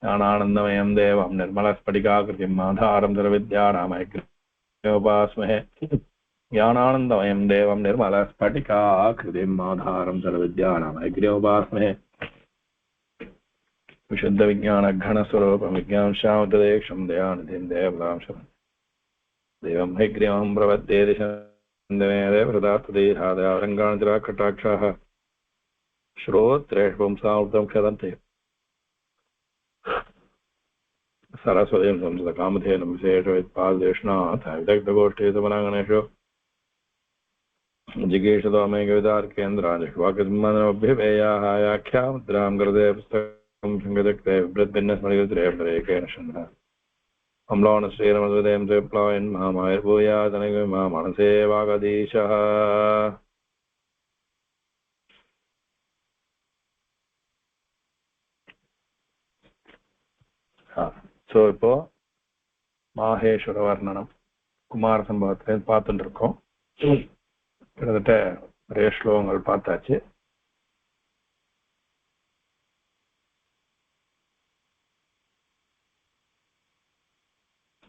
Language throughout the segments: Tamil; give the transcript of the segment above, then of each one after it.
ज्ञानानन्दमयं देवं निर्मलस्फटिकाकृतिम् आधारं सर्वविद्यानामयग्र्योपास्महे ज्ञानानन्दमयं देवं निर्मलस्फटिकाकृतिम् आधारं सर्वविद्यानामयग्र्योपास्महे विशुद्धविज्ञानघनस्वरूपं विज्ञानशामतदेक्षं दयानिधिं देवदांशं देवं हैग्रीवं प्रपद्ये दिशन्दमेदेवृतात्तदेहादयारङ्गाणतिराकटाक्षाः श्रोत्रेष्पुंसावृतं क्षदन्ते सरस्वतीं संस्कृतकामधेनुं विशेषवित्पादेशनाथ विदग्धगोष्ठीसमनागणेषु जिगीषतोमे कवितार्केन्द्राजह्वाकसिंहनमभ्युपेयाः व्याख्यामुद्रां कृते पुस्तकं शृङ्गदक्ते बिभ्रद्भिन्नस्मरितरेकेण शृण्डः अम्लानश्रीरमद्वदें त्रिप्लायन् मामायुर्भूयादनगिमा मनसे वागधीशः ஸோ இப்போ மாஹேஸ்வர வர்ணனம் குமார சம்பவத்தை பார்த்துட்டு இருக்கோம். கிட்டத்தட்ட நிறைய ஸ்லோகங்கள் பார்த்தாச்சு.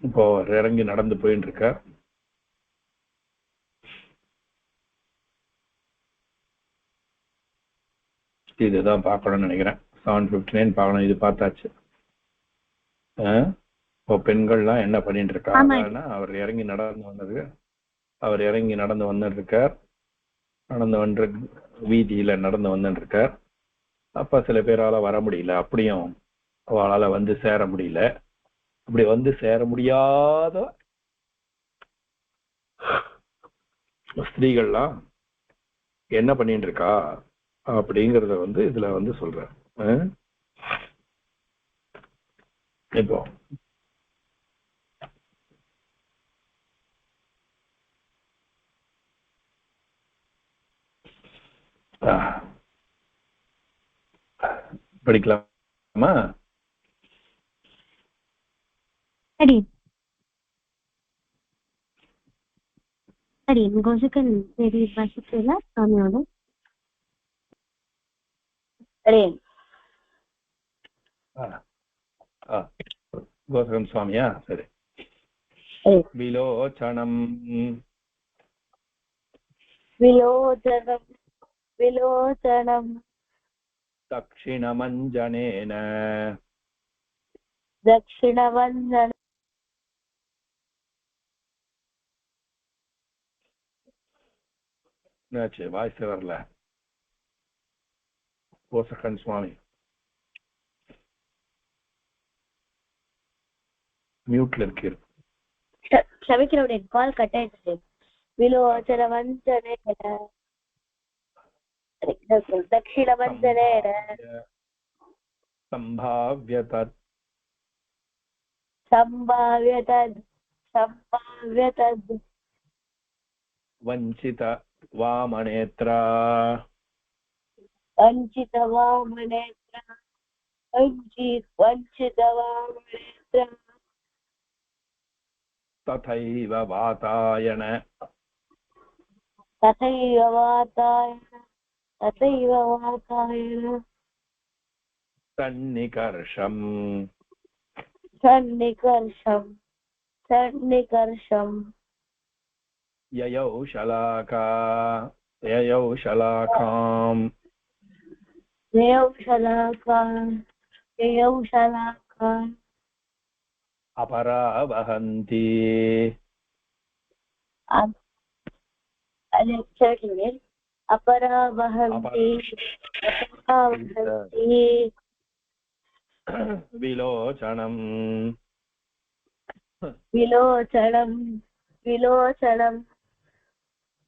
இப்போ இறங்கி நடந்து போயிட்டு இருக்க. இதுதான் பார்க்கணும்னு நினைக்கிறேன். 7:59 பார்க்கணும். இது பார்த்தாச்சு. இப்போ பெண்கள்லாம் என்ன பண்ணிட்டு இருக்காங்கன்னா, அவர் இறங்கி நடந்து வந்துட்டு இருக்கார். வீதியில நடந்து வந்துட்டு இருக்கார். அப்ப சில பேரால வர முடியல, அப்படியும் அவளால வந்து சேர முடியல. அப்படி வந்து சேர முடியாத ஸ்திரீகள்லாம் என்ன பண்ணிட்டு இருக்கா அப்படிங்கறத வந்து இதுல வந்து சொல்ற. இப்போ படிக்கலாமா? கோசகன் வாசிக்கிறா சாமியோட. கோசகம் சுவாமியா? சரி. விலோச்சனம் விலோச்சனம் விலோச்சனம் தக்ஷிணமஞ்சனேன தக்ஷிணவந்தன என்னாச்சு? வாய்ஸ் வரல. கோசகன் சுவாமி மியூட்ல இருக்கு. க்ஷமிக்கிறேன், கால் கட் ஆயிடுச்சு. விலோச்சனவந்தனேன தக்ஷிணவந்தனேன சம்பாவ்யதத் சம்பாவ்யதத் சம்பாவ்யதத் வஞ்சித வாமநேத்ரா வஞ்சித வாமநேத்ரா வஞ்சித வாமநேத்ரா ததைவ வாதாயன ததைவ வாதாயன ததைவ வாதாயன சன்னிகர்ஷம் சன்னிகர்ஷம் சன்னிகர்ஷம் யயௌ ஷலாகாம் யயௌ ஷலாகாம் அபராவஹந்தி அபராவஹந்தி விலோச்சனம் விலோச்சனம் விலோச்சனம்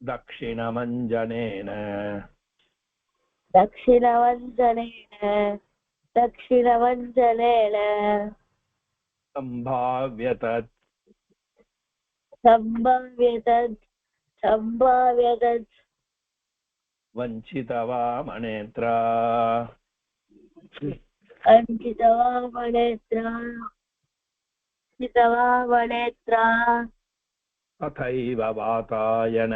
தக்ஷிணமஞ்சனேன தக்ஷிணவந்தனேன தக்ஷிணவந்தனேன சம்பாவ்யதத் சம்பாவ்யதத் சம்பாவ்யதத் வஞ்சித வாமநேத்ரா வஞ்சித வாமநேத்ரா வஞ்சித வாமநேத்ரா ததைவ வாதாயன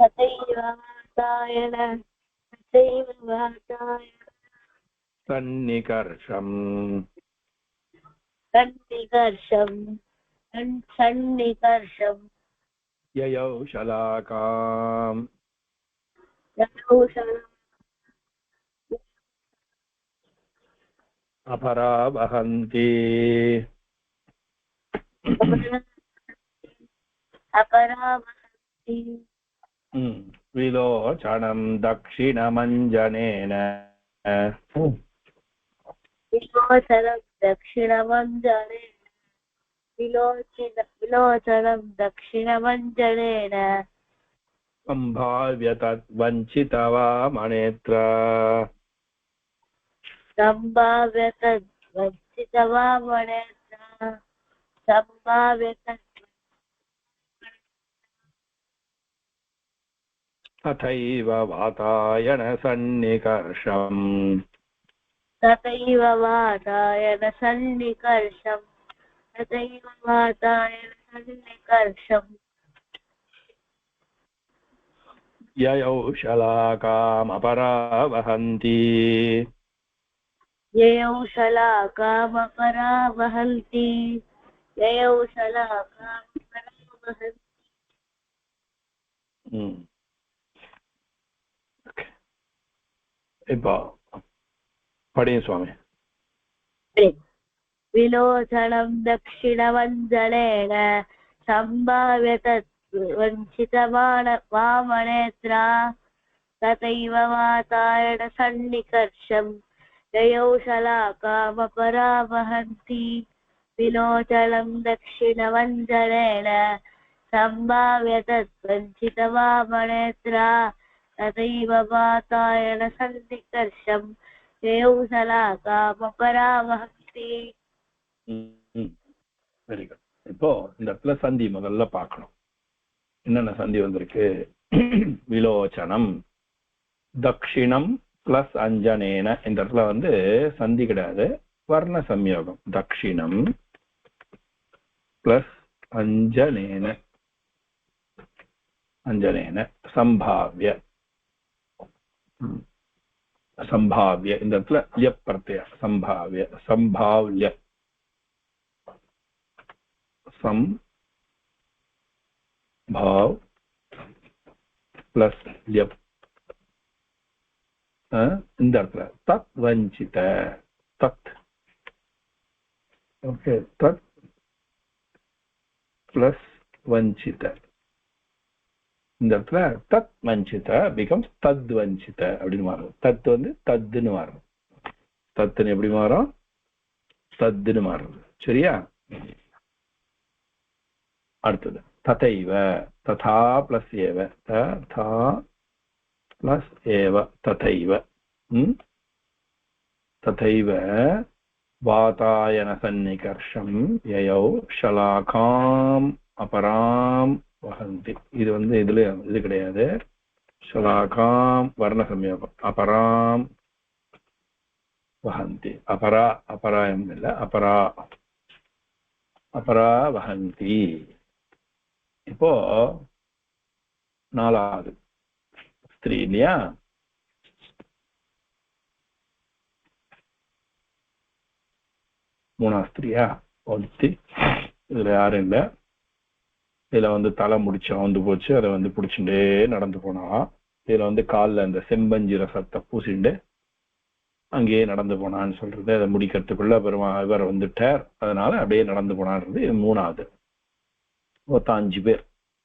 ததைவ வாதாயன ததைவ வாதாயன சன்னிகர்ஷம் சன்னிகர்ஷம் சன்னிகர்ஷம் யயௌ ஷலாகாம் யௌஷலம் அபராவஹந்தி அபராவஹந்தி விலோச்சனம் தக்ஷிணமஞ்சனேன விலோச்சனம் தக்ஷிணமஞ்சனேன விலோச்சனம் தக்ஷிணமஞ்சனேன சம்பாவ்ய தத்வஞ்சிதவாமநேத்ர சம்பாவ்ய தத்வஞ்சிதவாமநேத்ர சம்பாவ்ய ததைவ வாதாயன சன்னிகர்ஷம் तथैव वातायन सन्निकर्षम् तथैव वातायन सन्निकर्षम् ययौ शलाकामपरावहन्ति ययौ शलाकामपरावहन्ति ययौ शलाकामपरावहन्ति இப்போ படியும் சுவாமி. विलोचनं दक्षिणवञ्जनेन सम्भाव्य तद्वञ्चितमान वामनेत्रा तथैव वातायन सन्निकर्षम् ययौ शलाकामपरावहन्ति विलोचनं दक्षिणवञ्जनेन सम्भाव्य तद्वञ्चितवामनेत्रा तथैव वातायन सन्निकर्षम् ययौ शलाकामपरावहन्ति. Very good. இப்போ இந்த இடத்துல சந்தி முதல்ல பார்க்கணும். என்னென்ன சந்தி வந்திருக்கு? விலோச்சனம், தக்ஷிணம் பிளஸ் அஞ்சனேன. இந்த இடத்துல வந்து சந்தி கிடையாது, வர்ண சம்யோகம். தக்ஷிணம் பிளஸ் அஞ்சனேன, அஞ்சனேன சம்பாவ்ய. சம்பாவ்ய இந்த இடத்துல யப் பிரத்ய. சம்பாவ்ய, சம்பாவ்ய, சம்பாவ் பிளஸ் யப். இந்த இடத்துல தத் வஞ்சித, தத். ஓகே, தத் பிளஸ் வஞ்சித. இந்த இடத்துல தத் வஞ்சித பிகம்ஸ் தத் வஞ்சித அப்படின்னு மாறும். தத் வந்து தத்துன்னு மாறும். தத்துன்னு எப்படி மாறும்? தத்துன்னு மாறும். சரியா? அடுத்தது ததைவ, ததா பிளஸ் ஏவ, ததா பிளஸ் ஏவ, ததைவ. ததைவ வாதாயன சன்னிகர்ஷம் யயௌ ஷலாகாம் அபராம் வஹந்தி. இது வந்து இதுல இது கிடையாது. ஷலாகாம் வர்ண சம்யோகம். அபராம் வஹந்தி. அபரா, அபராயம் இல்ல, அபரா, அபரா வஹந்தி. இப்போ நாலாவது ஸ்திரீ இல்லையா? மூணாவது ஸ்திரீயா? ஒருத்தி. இதுல யாரும் இல்லை. இதுல வந்து தலை முடிச்சா வந்து போச்சு, அதை வந்து பிடிச்சுட்டே நடந்து போனாலாம். இதுல வந்து காலில் இந்த செம்பஞ்சி ரசத்தை பூசிண்டு அங்கேயே நடந்து போனான்னு சொல்றது. அதை முடிக்கிறதுக்குள்ள பெருமா இவர் வந்துட்டார், அதனால அப்படியே நடந்து போனான்றது. இது மூணாவது. மொத்தம் 5 பேர்.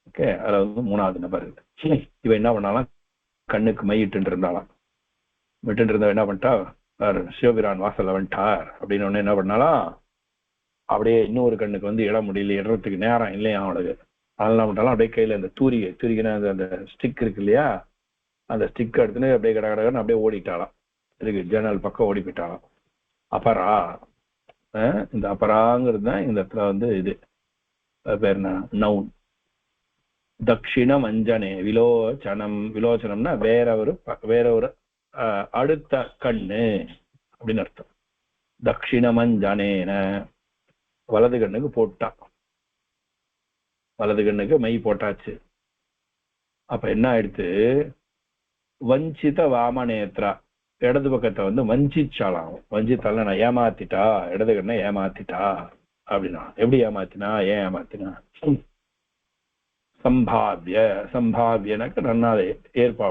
ஓகே, அதுல வந்து மூணாவது நபர். இவ என்ன பண்ணாலாம்? கண்ணுக்கு மையிட்டு இருந்தாலாம். விட்டு இருந்தவ என்ன பண்ணிட்டா? சிவபிரான் வாசல்ல வந்துட்டார் அப்படின்னு ஒண்ணு என்ன பண்ணாலாம்? அப்படியே இன்னொரு கண்ணுக்கு வந்து இட முடியல, இடறதுக்கு நேரம் இல்லையா அவளுக்கு. அதனால என்ன பண்ணாலும் அப்படியே கையில அந்த தூரிகை அந்த ஸ்டிக் இருக்கு இல்லையா, அந்த ஸ்டிக் எடுத்துன்னு அப்படியே கடகடன்னு அப்படியே ஓடிட்டாலாம். இருக்கு ஜன்னல் பக்கம் ஓடி போயிட்டாலாம். அபரா. இந்த அபராங்கிறது தான் இந்த இடத்துல வந்து இது பேர் என்ன? நவுன். தக்ஷிணம் அஞ்சனே விலோச்சனம். விலோச்சனம்னா வேற ஒரு அடுத்த கண்ணு அப்படின்னு அர்த்தம். தக்ஷிணமஞ்சனேன வலது கண்ணுக்கு போட்டான். வலது கண்ணுக்கு மை போட்டாச்சு. அப்ப என்ன ஆயிடுத்து? வஞ்சித வாமநேத்ரா. இடது பக்கத்தை வந்து வஞ்சிச்சாலாம். வஞ்சித்தால நான் ஏமாத்திட்டா, இடது கண்ணை ஏமாத்திட்டா அப்படின்னா. எப்படி ஏமாத்தினா, ஏன் ஏமாத்தினா? சம்பாவிய, சம்பாவியனாக்க நன்னாலே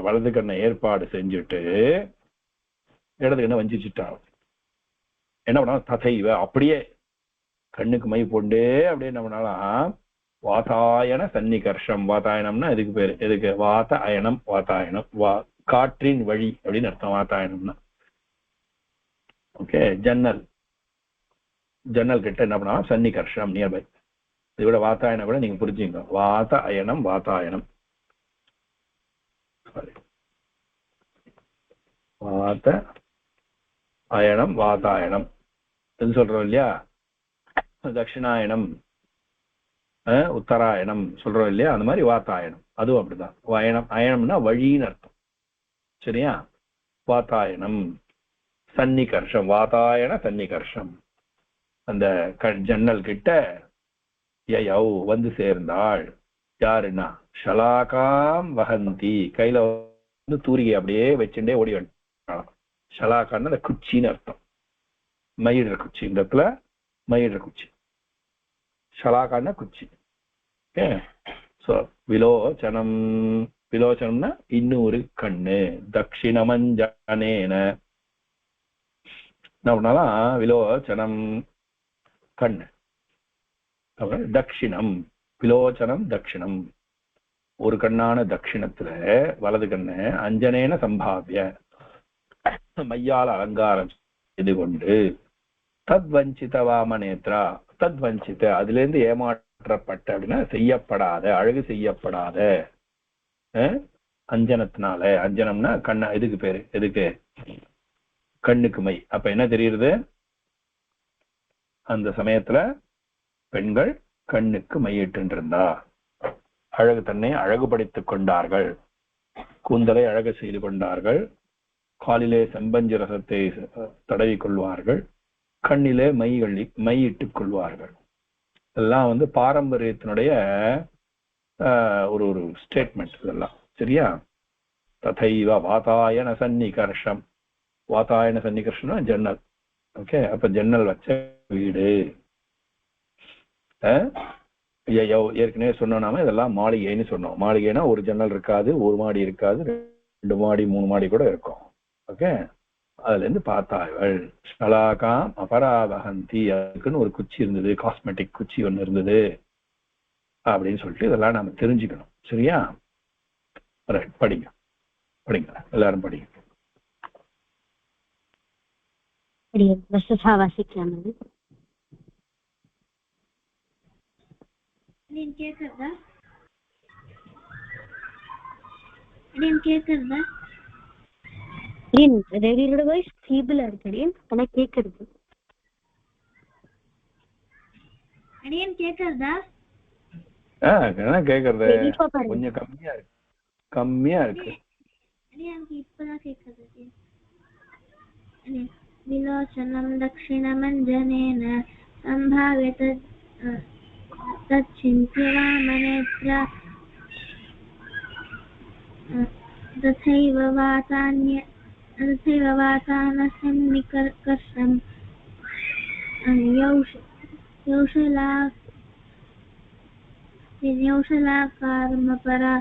வலது கண்ணை ஏற்பாடு செஞ்சுட்டு இடது கண்ணை வஞ்சிச்சுட்டா. என்ன பண்ணா ததைவ அப்படியே கண்ணுக்கு மை போண்டே அப்படியே என்ன பண்ணாலாம் வாதாயன சன்னிகர்ஷம். வாதாயனம்னா இதுக்கு பேரு, எதுக்கு? வாத அயனம், வாதாயனம், காற்றின் வழி அப்படின்னு அர்த்தம் வாதாயனம்னா. ஓகே, ஜன்னல், ஜன்னல் கிட்ட என்ன பண்ணா சன்னிகர்ஷம், நியர்பை. இது கூட வாதாயனம் கூட நீங்க புரிஞ்சுங்க. வாத அயனம், வாதாயனம், வாத அயனம், வாதாயனம் இது சொல்றோம் இல்லையா? தட்சிணாயனம், உத்தராயணம் சொல்றோம் இல்லையா? அந்த மாதிரி வாத்தாயனம் அதுவும் அப்படிதான். அயனம், அயனம்னா வழின்னு அர்த்தம். சரியா? வாத்தாயனம், சன்னிகர்ஷம், வாதாயன சன்னிகர்ஷம். அந்த ஜன்னல் கிட்ட யயௌ வந்து சேர்ந்தாள். யாருன்னா ஷலாகாம் வஹந்தி, கையில வந்து தூரிகை அப்படியே வச்சுட்டே ஓடி வந்தாள். ஷலாக்கான்னு அந்த குச்சின்னு அர்த்தம். மயிடுற குச்சி, இந்த இடத்துல மயிடுற குச்சி. ஷலாக்கான குச்சி. ஓகே, சோ விலோச்சனம், விலோச்சனம்னா இன்னொரு கண்ணு. தட்சிணமஞ்சனேன என்ன பண்ணாலும் விலோச்சனம் கண்ணு. தட்சிணம், விலோச்சனம் தட்சிணம், ஒரு கண்ணான தட்சிணத்துல வலது கண்ணு. அஞ்சனேன சம்பாவிய, மையால் அலங்காரம் செய்து கொண்டு. தத்வஞ்சித வாமநேத்ரா, தத்வஞ்சித அதுல இருந்து ஏமாற்றப்பட்ட அப்படின்னா செய்யப்படாத, அழகு செய்யப்படாத அஞ்சனத்தினால. அஞ்சனம்னா கண்ண, இதுக்கு பேரு, எதுக்கு? கண்ணுக்கு மை. அப்ப என்ன தெரியுது? அந்த சமயத்துல பெண்கள் கண்ணுக்கு மையிட்டு இருந்தா அழகு, தன்னை அழகுபடுத்திக் கொண்டார்கள், கூந்தலை அழகு செய்து கொண்டார்கள், காலிலே செம்பஞ்சு ரசத்தை தடவி கொள்வார்கள், கண்ணிலே மையிட்டுக் கொள்வார்கள். இதெல்லாம் வந்து பாரம்பரியத்தினுடைய ஒரு ஒரு ஸ்டேட்மெண்ட் இதெல்லாம். சரியா? ததைவ வாதாயன சன்னிகர்ஷம். வாதாயன சன்னிகர்ஷம்னா ஜன்னல். ஓகே, அப்ப ஜன்னல் வச்ச வீடு. ஏற்கனவே சொன்னோம் இதெல்லாம் மாளிகைன்னு சொன்னோம். மாளிகைனா ஒரு ஜன்னல் இருக்காது, ஒரு மாடி இருக்காது, 2 மாடி 3 மாடி கூட இருக்கும். ஓகே, அதுல இருந்து பார்த்தார்கள். ஷலாகாம் அபராவஹந்தி, அதுக்குன்னு ஒரு குச்சி இருந்தது, காஸ்மெட்டிக் குச்சி ஒண்ணு இருந்தது அப்படின்னு சொல்லிட்டு இதெல்லாம் நம்ம தெரிஞ்சுக்கணும். சரியா? ரைட், படிங்க படிங்க, எல்லாரும் படிங்க. வாசிக்கலாமா? கேக்குறதா? கேக்குறதா? ரவியோட வாய்ஸ் ஃபீபிளா இருக்கு. ஆனா கேக்குறது. அடியன் கேக்குறதா? கேக்குறது கொஞ்சம் கம்மியா இருக்கு, கம்மியா இருக்கு. அடியனுக்கு இப்பதான் கேக்குறது. விலோச்சனம் தட்சிணமஞ்சனேன சம்பாவ்யத தச்சிந்த்ய வாமநேத்ர ததைவ வாதானசன்னிகர்ஷம் யௌஷலாகாரமபரா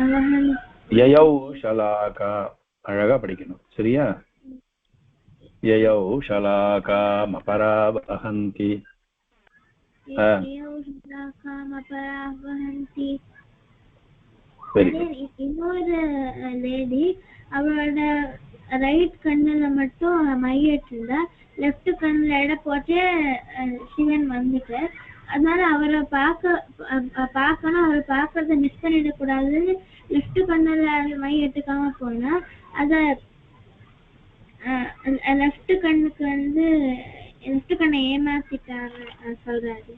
அவஹந்தி. யயௌ ஷலாகா, அழகா படிக்கணும். சரியா? யயௌ ஷலாகாமபராவஹந்தி. இன்னொரு லேடி அவளோட ரைட் கண்ணுல மட்டும் மையிட்டு இருந்தா, லெப்ட் கண்ணுல எடை போட்டு சிவன் வந்துட்டு, அதனால அவரை பார்க்கணும், அவரை பார்க்கறத மிஸ் பண்ணிட கூடாதுன்னு லெப்ட் கண்ணுல மை எடுத்துக்காம போனா, அத லெப்ட் கண்ணுக்கு வந்து லெப்ட் கண்ணை ஏமாத்திட்டாங்க சொல்றாரு.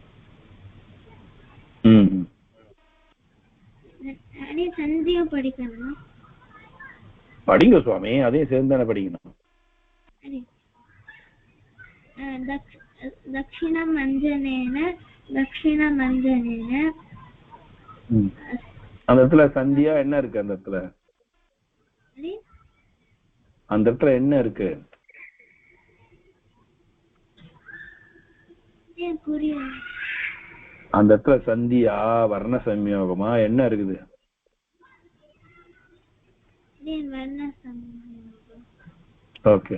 சந்தியும் படிக்கணும். படிங்க சுவாமி, அதையும் சேர்ந்தானே படிக்கணும். தட்சிணமஞ்சனேன அந்த இடத்துல சந்தியா என்ன இருக்கு? அந்த இடத்துல அந்த இடத்துல என்ன இருக்கு? அந்த இடத்துல சந்தியா வர்ண சம்யோகமா என்ன இருக்குது? ஓகே.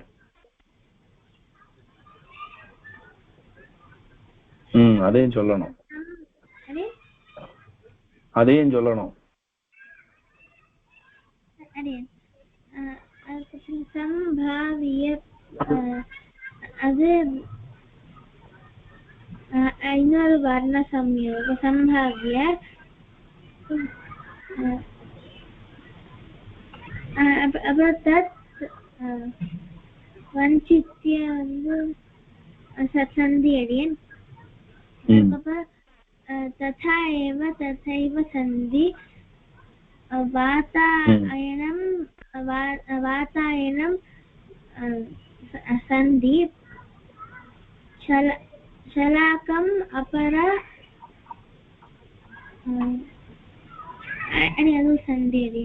அதையும் சொல்லணும். அதையும் சொல்லணும். சம்பாவிய அது இன்னொரு வர்ண சம்யோக சம்பாவிய about that வஞ்சித்ய வந்து சந்தி அடியன். तथा एव तथैव सन्धि वातायनं सन्धि शलाकम् अपरा அது சந்தி அடி.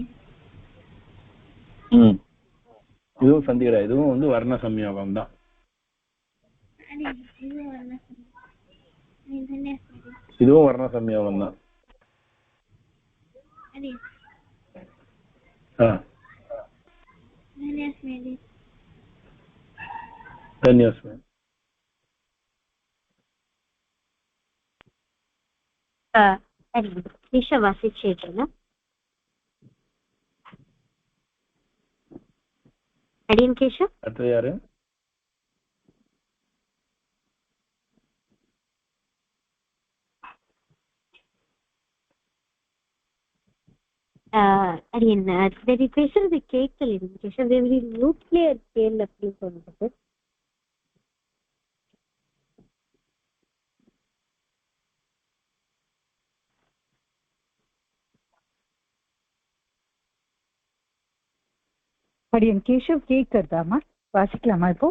இதுவும் சந்தி கிடையாது, இதுவும் வந்து வர்ண சம்யோகம் தான். இதுவும் வர்ண சம்யோகம் தான். வாசிச்சேன். அடியன் கேஷவ். அடுத்தது யாரு? அடியன் பேசுறது கேட்கல. கேஷவ் நியூக்ளியர் ஸ்கேல் அப்படின்னு சொல்றது. அடியன் கேஷவ் கேட்கறதாமா? வாசிக்கலாமா இப்போ?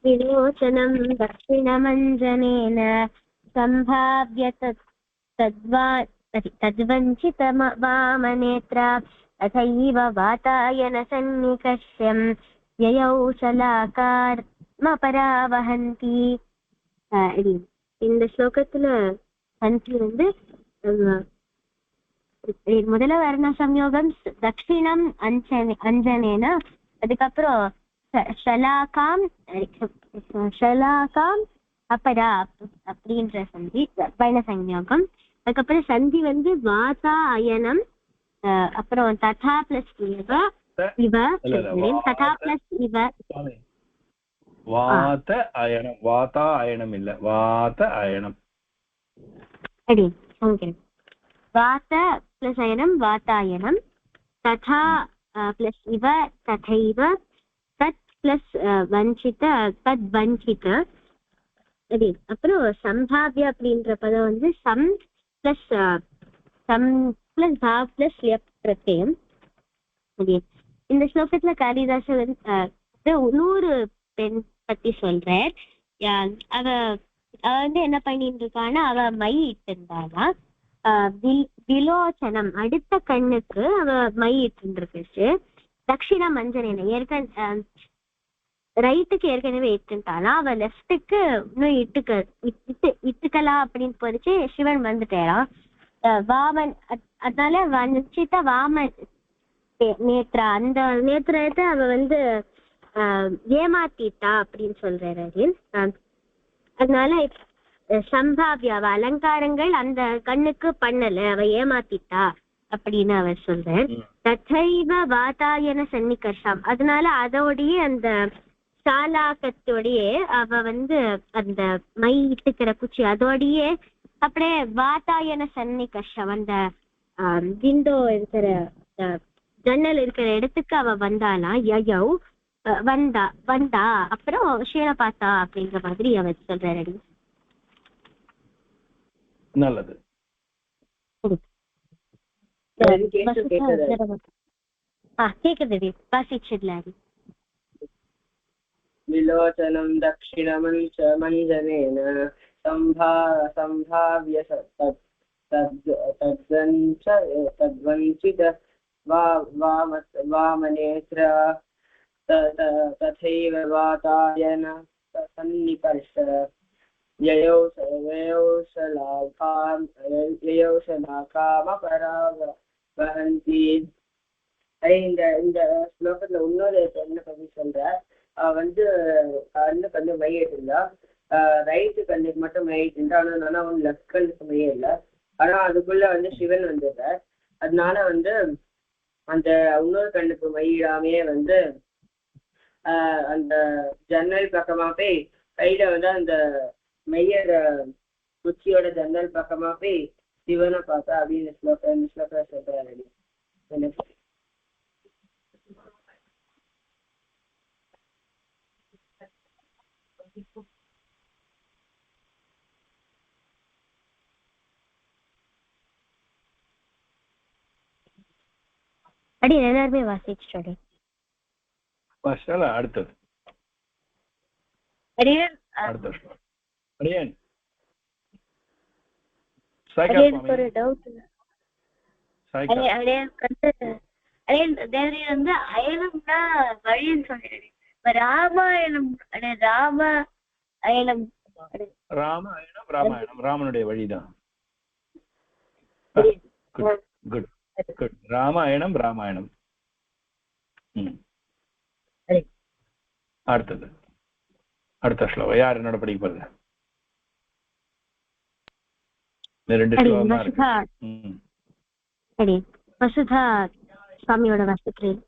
विलोचनं दक्षिणमञ्जनेन सम्भाव्य तद्वञ्चितवामनेत्रा तथैव वातायनसन्निकर्ष्यं ययौ शलाकारमपरावहन्ति. இந்த ஸ்லோகத்துல சந்தி வந்து முதல்ல வர்ண சம்யோகம் தட்சிணம் அஞ்சனேன, அதுக்கப்புறம் ஷலாகாம் அப்பரா அப்படின்ற சந்தி வர்ண சம்யோகம். அதுக்கப்புறம் சந்தி வந்து வாதா அயனம், அப்புறம் ததா பிளஸ் இவ ததா பிளஸ் இவ வாத அயனம். வாதா அயனம் இல்ல, வாத அயனம். வாத பிளஸ் அயனம் வாதாயனம், ததா பிளஸ் இவ ததைவ, தத் பிளஸ் வஞ்சித தத் வஞ்சித. அப்புறம் சம்பாவிய அப்படின்ற பதம் வந்து சம் பிளஸ் பாவ் பிளஸ் லியப் பிரத்யம். இந்த ஸ்லோகத்துல காளிதாசர் வந்து 100 பெண் பத்தி சொல்றார். அவ வந்து என்ன பண்ணிட்டு இருக்கான்னா, அவ மை இட்டு இருந்தாளா, விலோச்சனம் அடுத்த கண்ணுக்கு அவ மை இட்டு இருக்கு. தட்சிண மஞ்சள் ரைட்டுக்கு ஏற்கனவே இட்டுட்டாளா, அவ லெஃப்ட்டுக்கு இன்னும் இட்டுக்கலாம் அப்படின்னு போச்சு. சிவன் வந்துட்டாராம் வாமன். அதனால வஞ்சித்த வாமன் நேத்ரா, அந்த நேத்திரத்தை அவ வந்து ஏமாத்திட்டா அப்படின்னு சொல்றாரு. அதனால சம்பாவிய அவ அலங்காரங்கள் அந்த கண்ணுக்கு பண்ணல, அவ ஏமாத்திட்டா அப்படின்னு அவர் சொல்றார். ததைவ வாதாயன சன்னிகர்ஷம், அதனால அதோடைய அந்த சாலாக்கத்தோடைய அவ வந்து அந்த மை இட்டுக்கிற குச்சி அதோடைய அப்படியே வாதாயன சன்னிகர்ஷம், அந்த விண்டோ இருக்கிற ஜன்னல் இருக்கிற இடத்துக்கு அவ வந்தாளா, யயௌ வந்தா அப்புறம் ஷீல பார்த்தா அப்படிங்கிற மாதிரி அவர் சொல்றாரு. நல்லது. கேக்குது வாசிச்சிடலாம். விலோச்சனம் தக்ஷிணமஞ்ச மஞ்சனேன சம்பாவ்ய தத்வஞ்சித வாமநேத்ர ததைவ வாதாயன சன்னிகர்ஷ யயௌ சலாகாமபராவஹந்தி. இந்த ஸ்லோகத்துல இன்னொரு என்ன பத்தி சொல்ற, வந்து கண்ணுக்கு வந்து மையிட்டு இருந்தா, ரைட்டு கண்ணுக்கு மட்டும் மையிட்டு இருந்தா, ஆனா அவன் லெஃப்ட் கண்ணுக்கு மைய இல்லை. ஆனா அதுக்குள்ள வந்து சிவன் வந்துடுற, அதனால வந்து அந்த இன்னொரு கண்ணுக்கு மையிடாமையே வந்து அந்த ஜன்னல் பக்கமா போய் கையில வந்து அந்த மையற குச்சியோட ஜன்னல் பக்கமா போய் சிவனை பார்த்தா அப்படின்னு இந்த ஸ்லோகம் சொல்றாரு. அடி எல்லாருமே வாசிச்சு அடுத்தது ஒரு டவுட். வந்து அயனம்னா வழின்னு சொல்லிடுறேன். ராமாயணம் ராமாயணம் ராமனுடைய வழிதான். ராமாயணம் ராமாயணம். அடுத்தது அடுத்த ஸ்லோகம் யார் என்னோட படிக்க போறது? ரெண்டு ஸ்லோகம் தான் இருக்கு. வசுதா சுவாமியோட வாசிக்கிறேன்.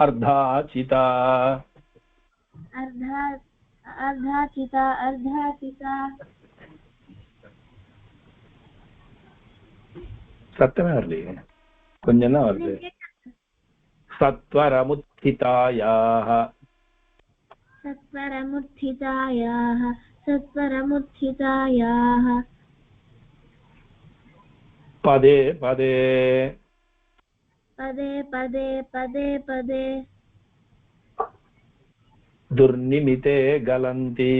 அர்த்தாசிதா अर्धाचिता अर्धाचिता சத்தமே வரலையே, கொஞ்சம் தான் வருது. சத்வரமுத்திதாயாஹ सत्वरमुत्थितायाः सत्वरमुत्थितायाः पदे पदे पदे पदे पदे पदे दुर्निमिते गलन्ति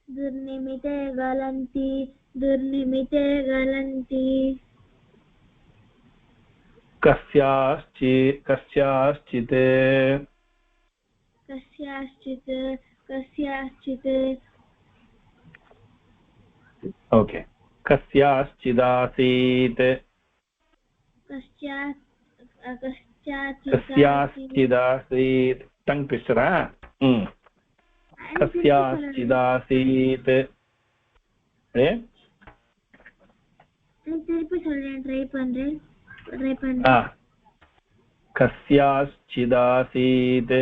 दुर्निमिते गलन्ति दुर्निमिते गलन्ति कस्याश्चित् कस्याश्चित् ओके कस्याश्चिदासीत् कस्याश्चिदासीत् टंग ट्विस्टर कस्याश्चिदासीत् திருப்பி சொல்றேன் ட்ரை பண்றேன் कस्याश्चिदासीत्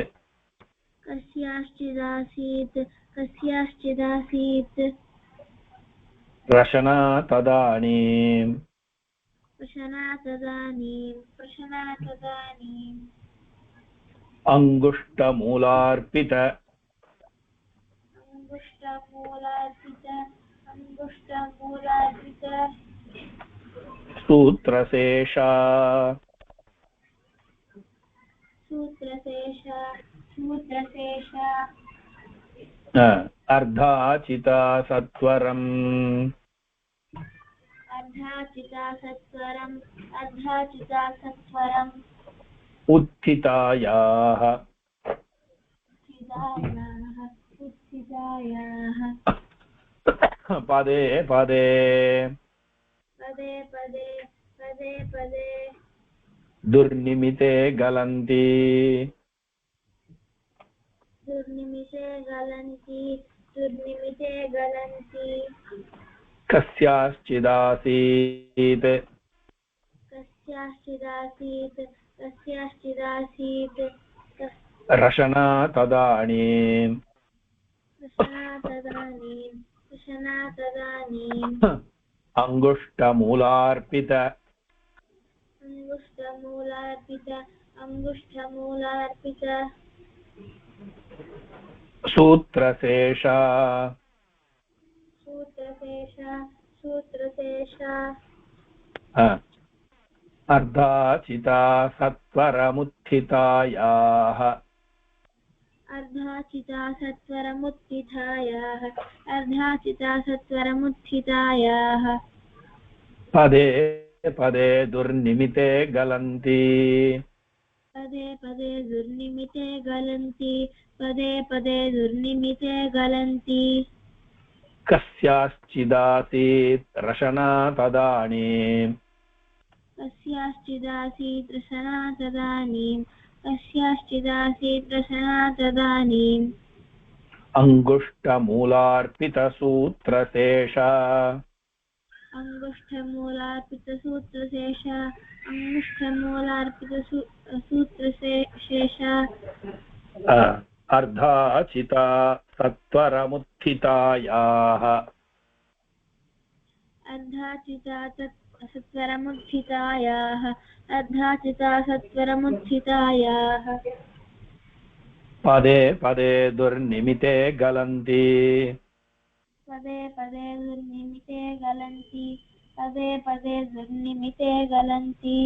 कस्याश्चिदासीत् कस्याश्चिदासीत् रशना तदानीम् प्रशना तदानीम् अंगुष्टमूलार्पित सूत्रशेषा अर्धाचिता सत्वरम् उत्थितायाः पदे पदे दुर्निमिते गलन्ति कस्याश्चिदासीत् रशना तदानीम् अंगुष्टमूलार्पित सूत्रशेषा सूत्रशेषा अर्धाचिता सत्वरमुत्थितायाः अर्धाचिता सत्वरमुत्थितायाः पदे पदे दुर्निमिते गलन्ति पदे पदे दुर्निमिते गलन्ति कस्याश्चिदासीत् रशना तदानीम् कस्याश्चिदासीत् रशना तदानीम् अङ्गुष्ठमूलार्पितसूत्रशेषा अंगुष्ठमूलार्पितसूत्रशेषा अर्धाचिता सत्वरमुत्थितायाः अर्धाचिता सत्वरमुत्थितायाः पदे पदे दुर्निमिते गलन्ति पदे दुर्निमिते गलन्ति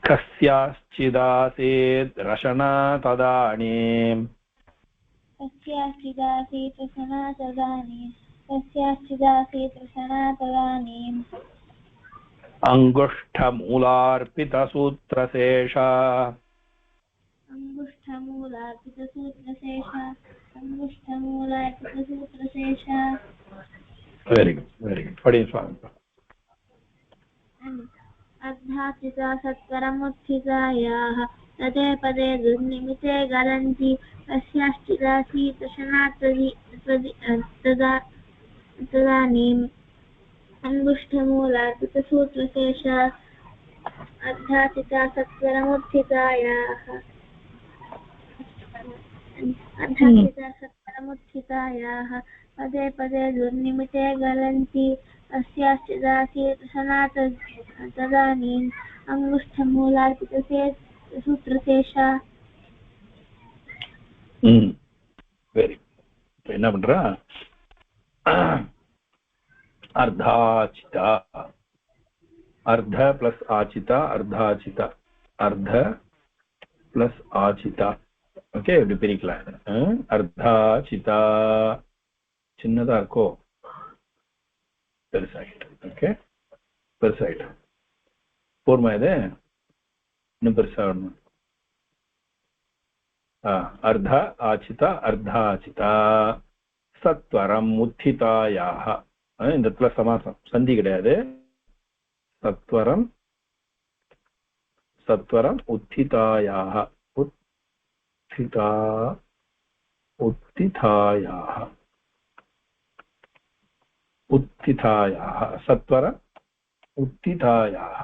कस्याश्चिदासीत् रशना तदानीम् कस्याश्चिदासीत् रशना तदानीम् अङ्गुष्ठमूलार्पितसूत्रशेषा अंगुष्ठमूलार्पितसूत्रशेषा वेरी गुड पढ़िए स्वामी अर्धाचिता सत्वरमुत्थितायाः पदे पदे दुर्निमिते गलन्ति कस्याश्चिदासीत् रशना तदानीम् अङ्गुष्ठमूलार्पितसूत्रशेषा अर्धाचिता सत्वरमुत्थितायाः पदे पदे दुर्निमिते गलन्ति कस्याश्चिदासीत् रशना तदानीम् अङ्गुष्ठमूलार्पितसूत्रशेषा वेरी என்ன பண்றா अर्धाचिता अर्ध प्लस आचिता अर्धाचिता अर्ध प्लस आचिता ओके இப்படி பிரிக்கலாம் अर्धाचिता சின்னதா இருக்கோ பெருசாயிட்டு ஓகே பெருசாயிட்டு போர்மா இது இன்னும் பெருசாகணும் अर्ध आचिता अर्धाचिता सत्वरम् उत्थितायाः இந்த இடத்துல சமாசம் சந்தி கிடையாது सत्वरम् सत्वरम् उत्थितायाः उत्थितायाः उत्थितायाः सत्वर उत्थितायाः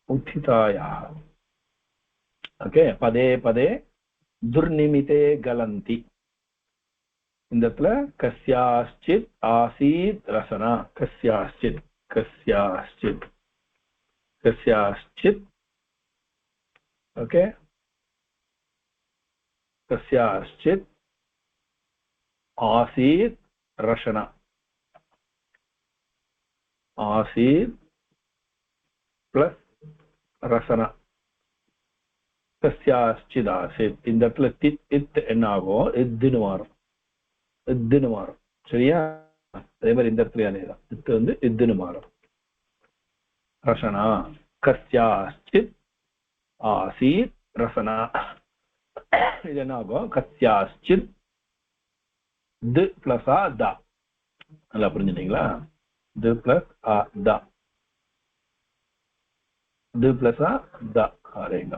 उत्थितायाः ओके पदे पदे दुर्निमिते गलन्ति இந்த இடத்துல கஸ்யாஸ்சித் ஆசீத் ரசனா கஸ்யாஸ்சித் கஸ்யாஸ்சித் கஸ்யாஸ்சித் ஓகே कस्याश्चित् आसीत् रशना आसीत् प्लस रसना कस्याश्चित् आसीत् இந்த இடத்துல தித் இத் என்ன ஆகும் இத்னு மாறும் சரியா அதே மாதிரி இந்த இடத்துல அதேதான் இத் வந்து இத்னு மாறும் ரசனா கஸ்யாश्चित् ஆसीत् ரசனா இது என்ன ஆகும் கஸ்யாश्चित् द प्लस आ द நல்லா புரிஞ்சுட்டீங்களா द प्लस आ द द प्लस आ द ஆரேங்க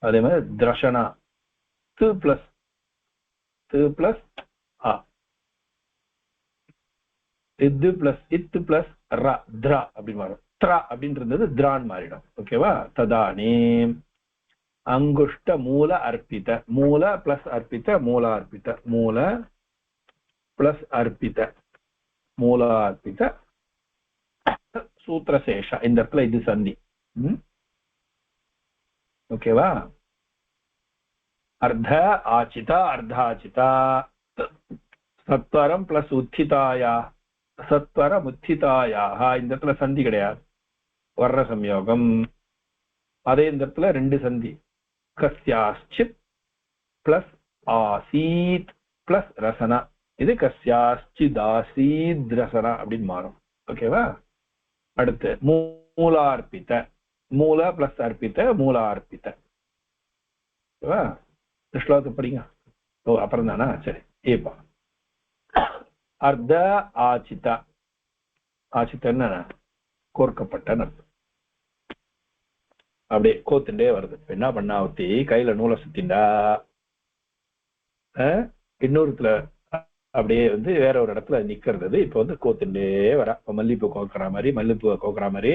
அதே மாதிரி द्रशना द प्लस आ इद प्लस र द्र அப்படி மாறும் த்ர அப்படின்றது द्राன் மாறிடும் ஓகேவா ததானீம் अंगुष्ठ मूल अर्पित मूल प्लस अर्पित मूलार्पित मूल प्लस अर्पित मूलार्पित सूत्रशेष இந்த இடத்துல இது சந்தி ஓகேவா? அர்த்த ஆச்சிதா அர்த்தாச்சிதா சத்வரம் பிளஸ் உத்திதாயா சத்வரம் உத்திதாயா. இந்த இடத்துல சந்தி கிடையாது, வர்ற சம்யோகம். அதே இந்த இடத்துல ரெண்டு சந்தி, கஸ்யாச்சித் பிளஸ் ஆசீத் பிளஸ் ரசனா. இது கஸ்யாச்சிதாசீத் ரசனா அப்படின்னு மாறும். ஓகேவா? அடுத்து மூலார்ப்பித, மூல பிளஸ் அர்ப்பித்த மூலார்ப்பித. ஓகேவா? ஸ்லோகத்தை படிங்க. ஓ அப்புறம் தானா? சரி. ஏப்பா அர்த்த ஆச்சிதா. ஆச்சித்த என்ன? கோர்க்கப்பட்ட அர்த்தம். அப்படியே கோத்துண்டே வருது. என்ன பண்ணா ஒத்தி கையில நூலை சுத்திண்டா இன்னொருத்துல அப்படியே வந்து வேற ஒரு இடத்துல நிக்கிறது. இப்ப வந்து கோத்துண்டே வர. இப்ப மல்லிப்பூ கோக்குற மாதிரி, மல்லிப்பூவை கோக்குற மாதிரி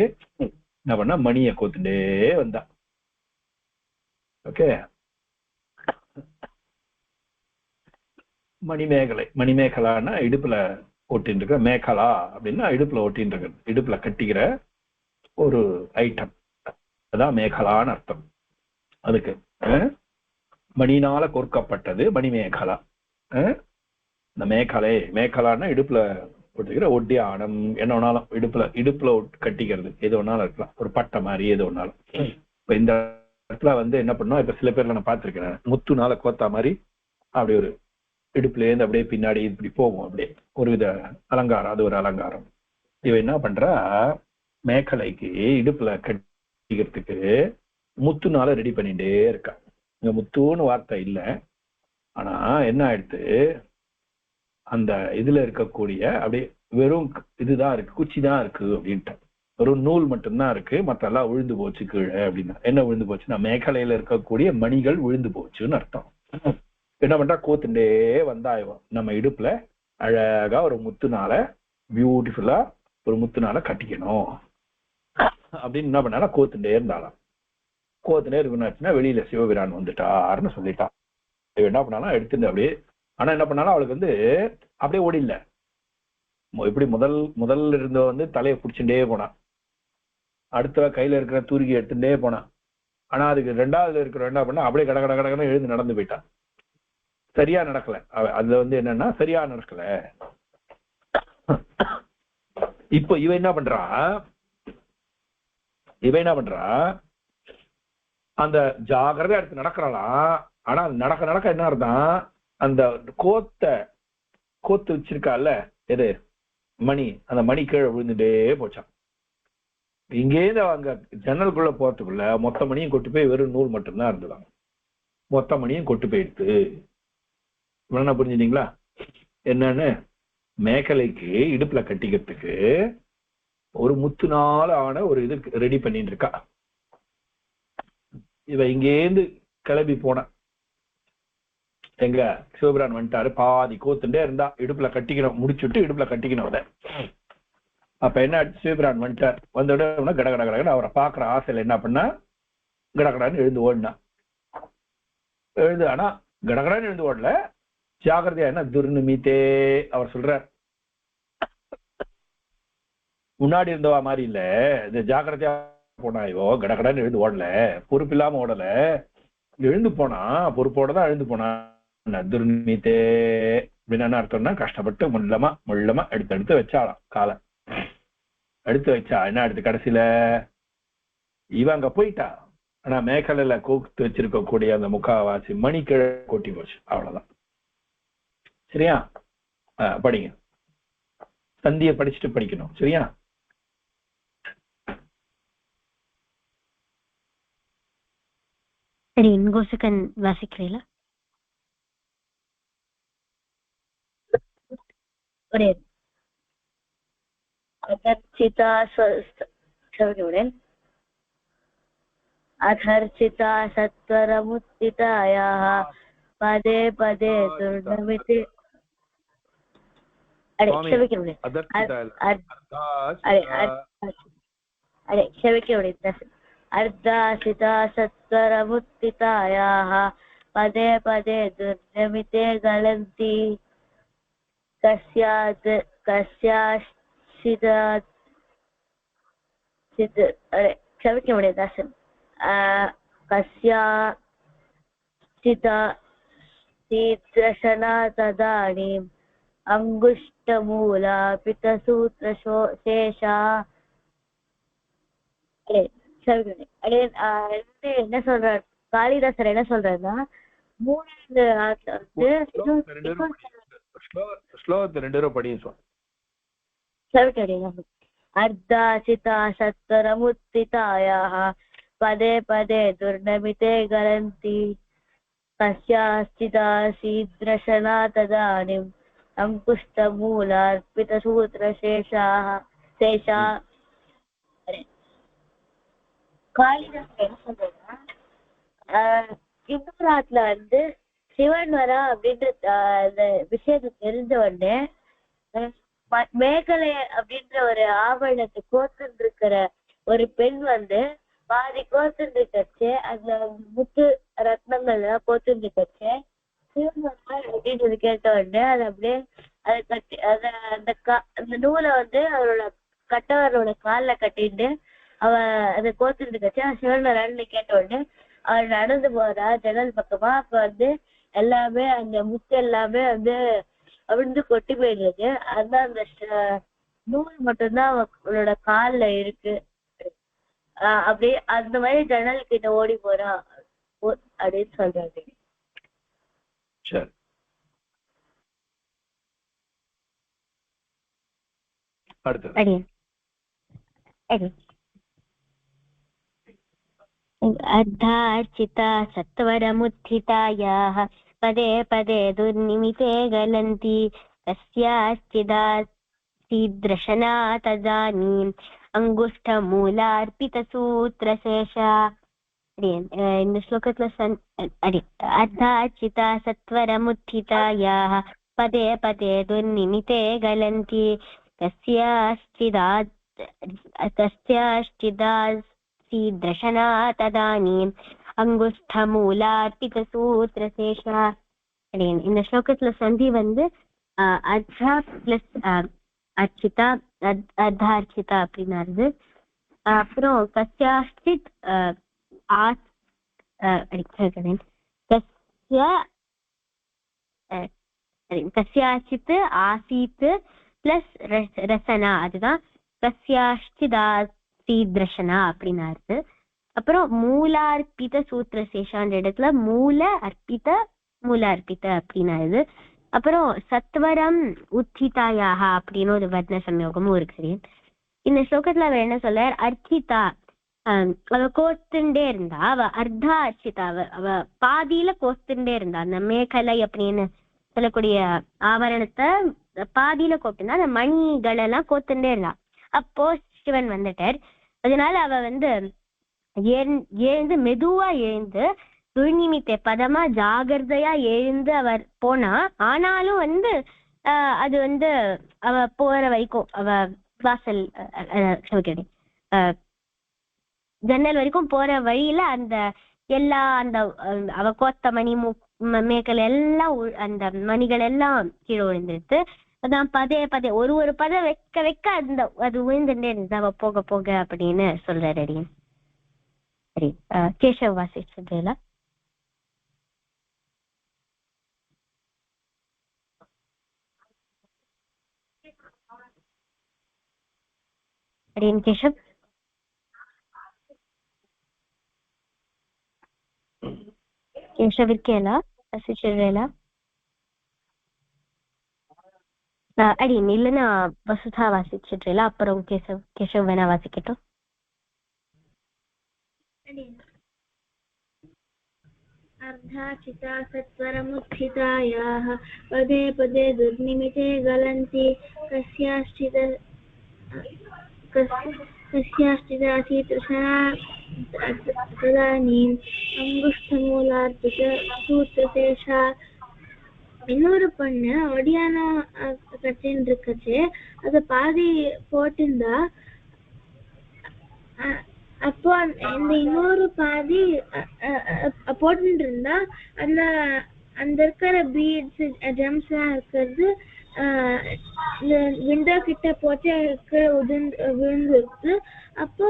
என்ன பண்ணா மணியை கோத்துண்டே வந்தா. ஓகே. மணிமேகலை, மணிமேகலான்னா இடுப்புல ஒட்டின்னு இருக்கிற, மேகலா அப்படின்னா இடுப்புல ஒட்டின்னு இருக்கிறது, இடுப்புல கட்டிக்கிற ஒரு ஐட்டம். அதான் மேகலான்னு அர்த்தம். அதுக்கு மணினால கோர்க்கப்பட்டது மணிமேகலா. இந்த மேகலை, மேகலான்னா இடுப்புல ஒட்டிக்கிற ஒட்டி ஆடம். என்ன வேணாலும் இடுப்புல கட்டிக்கிறது எது வேணாலும் இருக்கலாம், ஒரு பட்டை மாதிரி எது வேணாலும். இப்ப இந்த இடத்துல வந்து என்ன பண்ணோம், இப்ப சில பேர்ல நான் பார்த்திருக்கேன், முத்துனால கோத்தா மாதிரி அப்படி ஒரு இடுப்புல இருந்து அப்படியே பின்னாடி இப்படி போகும், அப்படியே ஒரு வித அலங்காரம். அது ஒரு அலங்காரம். இவ என்ன பண்றா, மேகலைக்கு இடுப்புல கட்டிக்கிறதுக்கு முத்துனால ரெடி பண்ணிட்டே இருக்கா. இங்க முத்துன்னு வார்த்தை இல்லை, ஆனா என்ன ஆயிடுத்து, அந்த இதுல இருக்கக்கூடிய அப்படியே வெறும் இதுதான் இருக்கு, குச்சி தான் இருக்கு அப்படின்ட்டு, வெறும் நூல் மட்டும்தான் இருக்கு, மற்றெல்லாம் விழுந்து போச்சு கீழே அப்படின்னா. என்ன விழுந்து போச்சுன்னா மேகலையில இருக்கக்கூடிய மணிகள் விழுந்து போச்சுன்னு அர்த்தம். என்ன பண்றா, கோத்துண்டே வந்தாயும் நம்ம இடுப்புல அழகா ஒரு முத்துனால, பியூட்டிஃபுல்லா ஒரு முத்துனால கட்டிக்கணும் அப்படின்னு என்ன பண்ணா கோத்துண்டே இருந்தாலாம். கோத்துண்டே இருக்குன்னு வெளியில சிவபிரான் வந்துட்டாருன்னு சொல்லிட்டான். என்ன பண்ணாலும் எடுத்துட்டு அப்படியே, ஆனா என்ன பண்ணாலும் அவளுக்கு வந்து அப்படியே ஓடில்ல. இப்படி முதல்ல இருந்த வந்து தலையை பிடிச்சுட்டே போனான், அடுத்த கையில இருக்கிற தூரிகை எடுத்துட்டே போனான். ஆனா அதுக்கு ரெண்டாவதுல இருக்கிற என்ன பண்ணா அப்படியே கட கட கடன்னு எழுந்து நடந்து போயிட்டான். சரியா நடக்கல. அதுல வந்து என்னன்னா சரியா நடக்கல. இப்போ இவ என்ன பண்றா, அந்த ஜாகிரதை எடுத்து நடக்கிறாளாம். ஆனா நடக்க நடக்க என்ன அர்த்தம், அந்த கோத்து வச்சிருக்கால எது மணி, அந்த மணி கீழே விழுந்துட்டே போச்சான். இங்கேருந்து அங்க ஜன்னலுக்குள்ள போறதுக்குள்ள மொத்த மணியும் கொட்டு போய் வெறும் நூல் மட்டும்தான் இருந்துதான். மொத்த மணியும் கொட்டு போயிடுத்து. என்ன புரிஞ்சுட்டீங்களா? என்னன்னு, மேகலைக்கு இடுப்புல கட்டிக்கிறதுக்கு ஒரு முத்துனால ஆன ஒரு இது ரெடி பண்ணிட்டு இருக்கா. இவ இங்கேருந்து கிளம்பி போன, எங்க சிவபிரான் வந்துட்டாரு, பாதி கோத்துட்டே இருந்தா, இடுப்புல கட்டிக்கணும், முடிச்சுட்டு இடுப்புல கட்டிக்கணும் அத. அப்ப என்ன, சிவபிரான் வந்துட்டார். வந்த உடனே கட கட கடன்னு அவரை பாக்குற ஆசையில என்ன பண்ணா கடகடான்னு எழுந்து ஓடினா. ஆனா கடகடான்னு எழுந்து ஓடல, ஜாகிரதையா என்ன துர்நிமித்தே அவர் சொல்றார். முன்னாடி இருந்தவா மாதிரி இல்ல, இந்த ஜாகிரதையா போனாயோ, கடகடான்னு எழுந்து ஓடல, பொறுப்பு இல்லாம ஓடல, எழுந்து போனா பொறுப்போடதான் எழுந்து போனா. துர்நிமித்தே அப்படின்னு என்ன அர்த்தம்னா, கஷ்டப்பட்டு முள்ளமா எடுத்து வச்சாலாம். காலை எடுத்து வச்சா என்ன எடுத்து கடைசியில இவ அங்க போயிட்டா. ஆனா மேகலையில கோத்து வச்சிருக்கக்கூடிய அந்த முக்காவாசி மணி கீழே கொட்டி போச்சு. அவ்வளவுதான். சரியா? படிங்க, சந்திய படிச்சுட்டு படிக்கணும். சரியா? சரி, இன்கோசுக்கன் வாசிக்கிறீங்களா? अधर्चिता सत्वरमुत्थितायाः पदे पदे दुर्नमिते अर्धासिता सत्वरमुत्थितायाः पदे पदे दुर्नमिते गलन्ति कस्याचिता शीतशना तदानीम् अङ्गुष्टमूला पितसूत्रशेषा. என்ன சொல்றாரு காளிதாசர் என்ன சொல்றாருன்னா, மூணாவது ஸ்லோகத்தை 2 தடவை படிங்க. अर्धाचिता सत्वरमुत्थितायाः पदे पदे दुर्नमिते गलन्ति कस्याश्चिता शीद्रशना तदानीम् अङ्कुष्टमूलार्पितसूत्रशेषाः शेषा. காளிதாசர் என்ன சொல்றேன்னா, இன்னொரு வந்து சிவன் வரா அப்படின்ற அந்த விஷயத்தை தெரிஞ்ச உடனே மேகலை அப்படின்ற ஒரு ஆவணத்தை கோத்துட்டு இருக்கிற ஒரு பெண் வந்து பாதி கோத்துட்டு இருக்கச்சு, அந்த முத்து ரத்னங்கள் எல்லாம் கோத்துட்டு இருக்கச்சு சிவன் வரா அப்படின்றது கேட்ட உடனே அதை அப்படியே அதை கட்டி அந்த நூலை வந்து அவரோட கட்டவரோட காலில் கட்டிட்டு அவ அதை கோத்துட்டு இருக்கச்சு. சிவன் வரான்னு கேட்ட உடனே அவள் நடந்து போறா ஜன்னல் பக்கமா. அப்ப வந்து எல்லாமே அந்த முத்து எல்லாமே வந்து விழுந்து கொட்டி போயிடுறது. அதான் அந்த நூல் மட்டும்தான் அவளோட கால்ல இருக்கு. அப்படியே அந்த மாதிரி ஜன்னல் கிட்ட ஓடி போறான் அப்படின்னு சொல்றாரு. சரி, அடுத்து अर्धार्चिता सत्वरमुत्थितायाः पदे पदे दुर्निमिते गलन्ति कस्याश्चिदा शीद्रशना तदानीम् अङ्गुष्ठमूलार्पितसूत्रशेषा. இந்த ஸ்லோகத்துல अर्धार्चिता सत्वरमुत्थितायाः पदे पदे दुर्निमिते गलन्ति कस्याश्चिदा शीद्रशना तदानीम् अङ्गुष्ठमूलार्पितसूत्रशेषा. இந்த ஸ்லோகத்துல சந்தி வந்து அர்த்தா பிளஸ் அர்ச்சிதா, அர்த்தார்ச்சிதா அப்படின்னாரு. அப்புறம் கஸ்யாச்சித் கஸ்யாச்சித் ஆசீத் பிளஸ் ரசனா, அதுதான் கஸ்யாச்சிதா शीद्रशना அப்படின்னாரு. அப்புறம் மூலார்ப்பித சூத்திரசேஷான்ற இடத்துல மூல அர்ப்பித மூலார்ப்பித அப்படின்னாரு. அப்புறம் சத்வரம் உத்திதாயாக அப்படின்னு ஒரு வர்ண சம்யோகமும் இருக்கு. சரி, இந்த ஸ்லோகத்துல அவ என்ன சொல்ற, அர்ச்சிதா அவ கோத்துண்டே இருந்தா, அவ அர்த்தா அர்ச்சிதா அவ பாதியில கோத்துண்டே இருந்தா. அந்த மேகலை அப்படின்னு சொல்லக்கூடிய ஆவரணத்தை பாதியில கோத்துண்டா, அந்த மணிகள் எல்லாம் கோத்துண்டே இருந்தா. அப்போ சிவன் வந்துட்டார். அதனால அவ வந்து எழுந்து மெதுவா எழுந்து துர்நிமித்தை பதமா ஜாகிரதையா எழுந்து அவர் போனா. ஆனாலும் வந்து அது வந்து அவ போற வரைக்கும் அவ வாசல் ஜன்னல் வரைக்கும் போற வழியில அந்த எல்லா அந்த அவ கோத்த மணி மேக்கல் எல்லாம் அந்த மணிகள் எல்லாம் கீழே விழுந்துருது. அதான் பதே பதே ஒரு பதம் வைக்க வைக்க அந்த அது விழுந்துட்டே இருந்தது அவ போக போக அப்படின்னு சொல்றாரு. அடியன் சரி, கேசவ வாசிச்சுல அடியன் கேசவ் இருக்கேலா வாசிச்சுல அடியன் இல்லைன்னா வசுதா வாசிச்சுல அப்புறம் கேசவ் வேணா வாசிக்கட்டும். अर्धाचिता सत्वरमुत्थितायाः पदे पदे दुर्निमिते गलन्ति कस्याश्चिदासीतृषणा तदानीम् अङ्गुष्ठमूलार्पितसूत्रशेषा. இன்னொரு பொண்ணு ஒடியானா கட்டின்னு இருக்கச்சு, அது பாதி போட்டிருந்தா. அப்போ இந்த இன்னொரு பாதி போட்டு இருந்தா அந்த அந்த இருக்கிற பீட்ஸ் ஜெம்ஸ் எல்லாம் இருக்கிறது இந்த விண்டோ கிட்ட போட்டு விழுந்துருக்கு. அப்போ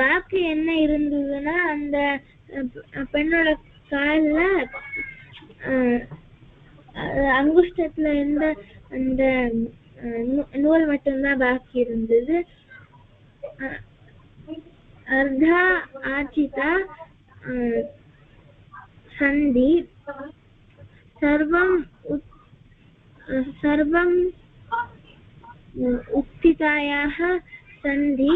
பாக்கி என்ன இருந்ததுன்னா அந்த பெண்ணோட கால்ல அங்குஷ்டத்துல இருந்த அந்த நூல் மட்டும்தான் பாக்கி இருந்தது. அர்த்தா ஆச்சிதா சந்தி सर्वं उत्थितायाः सन्धि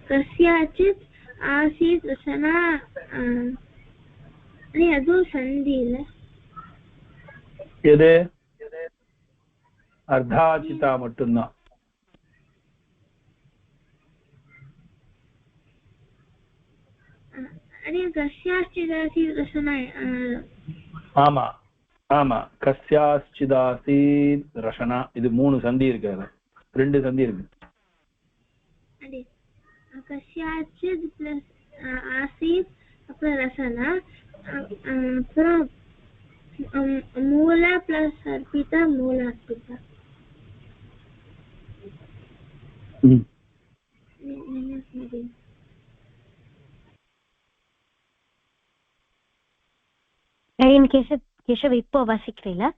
कस्याचित् आसीत् रचना ಅದು ಸಂಧಿ ಇಲ್ಲ எது அர்த்தாச்சிதா மட்டும்தான். கஸ்யாச்சித் ஆசீத் ரசனா ஆமா ஆமா கஸ்யாச்சிதாசீத் ரசனா இது 3 சந்தி இருக்கு. 2 சந்தி இருக்கு. கஸ்யாச்சித் பிளஸ் ஆசீத் அப்புறம் ரசனா அப்புறம் மூல பிளஸ் அர்ப்பிதா மூல அர்ப்பிதா. கேசவ் இப்போ வாசிக்கிறீங்களா?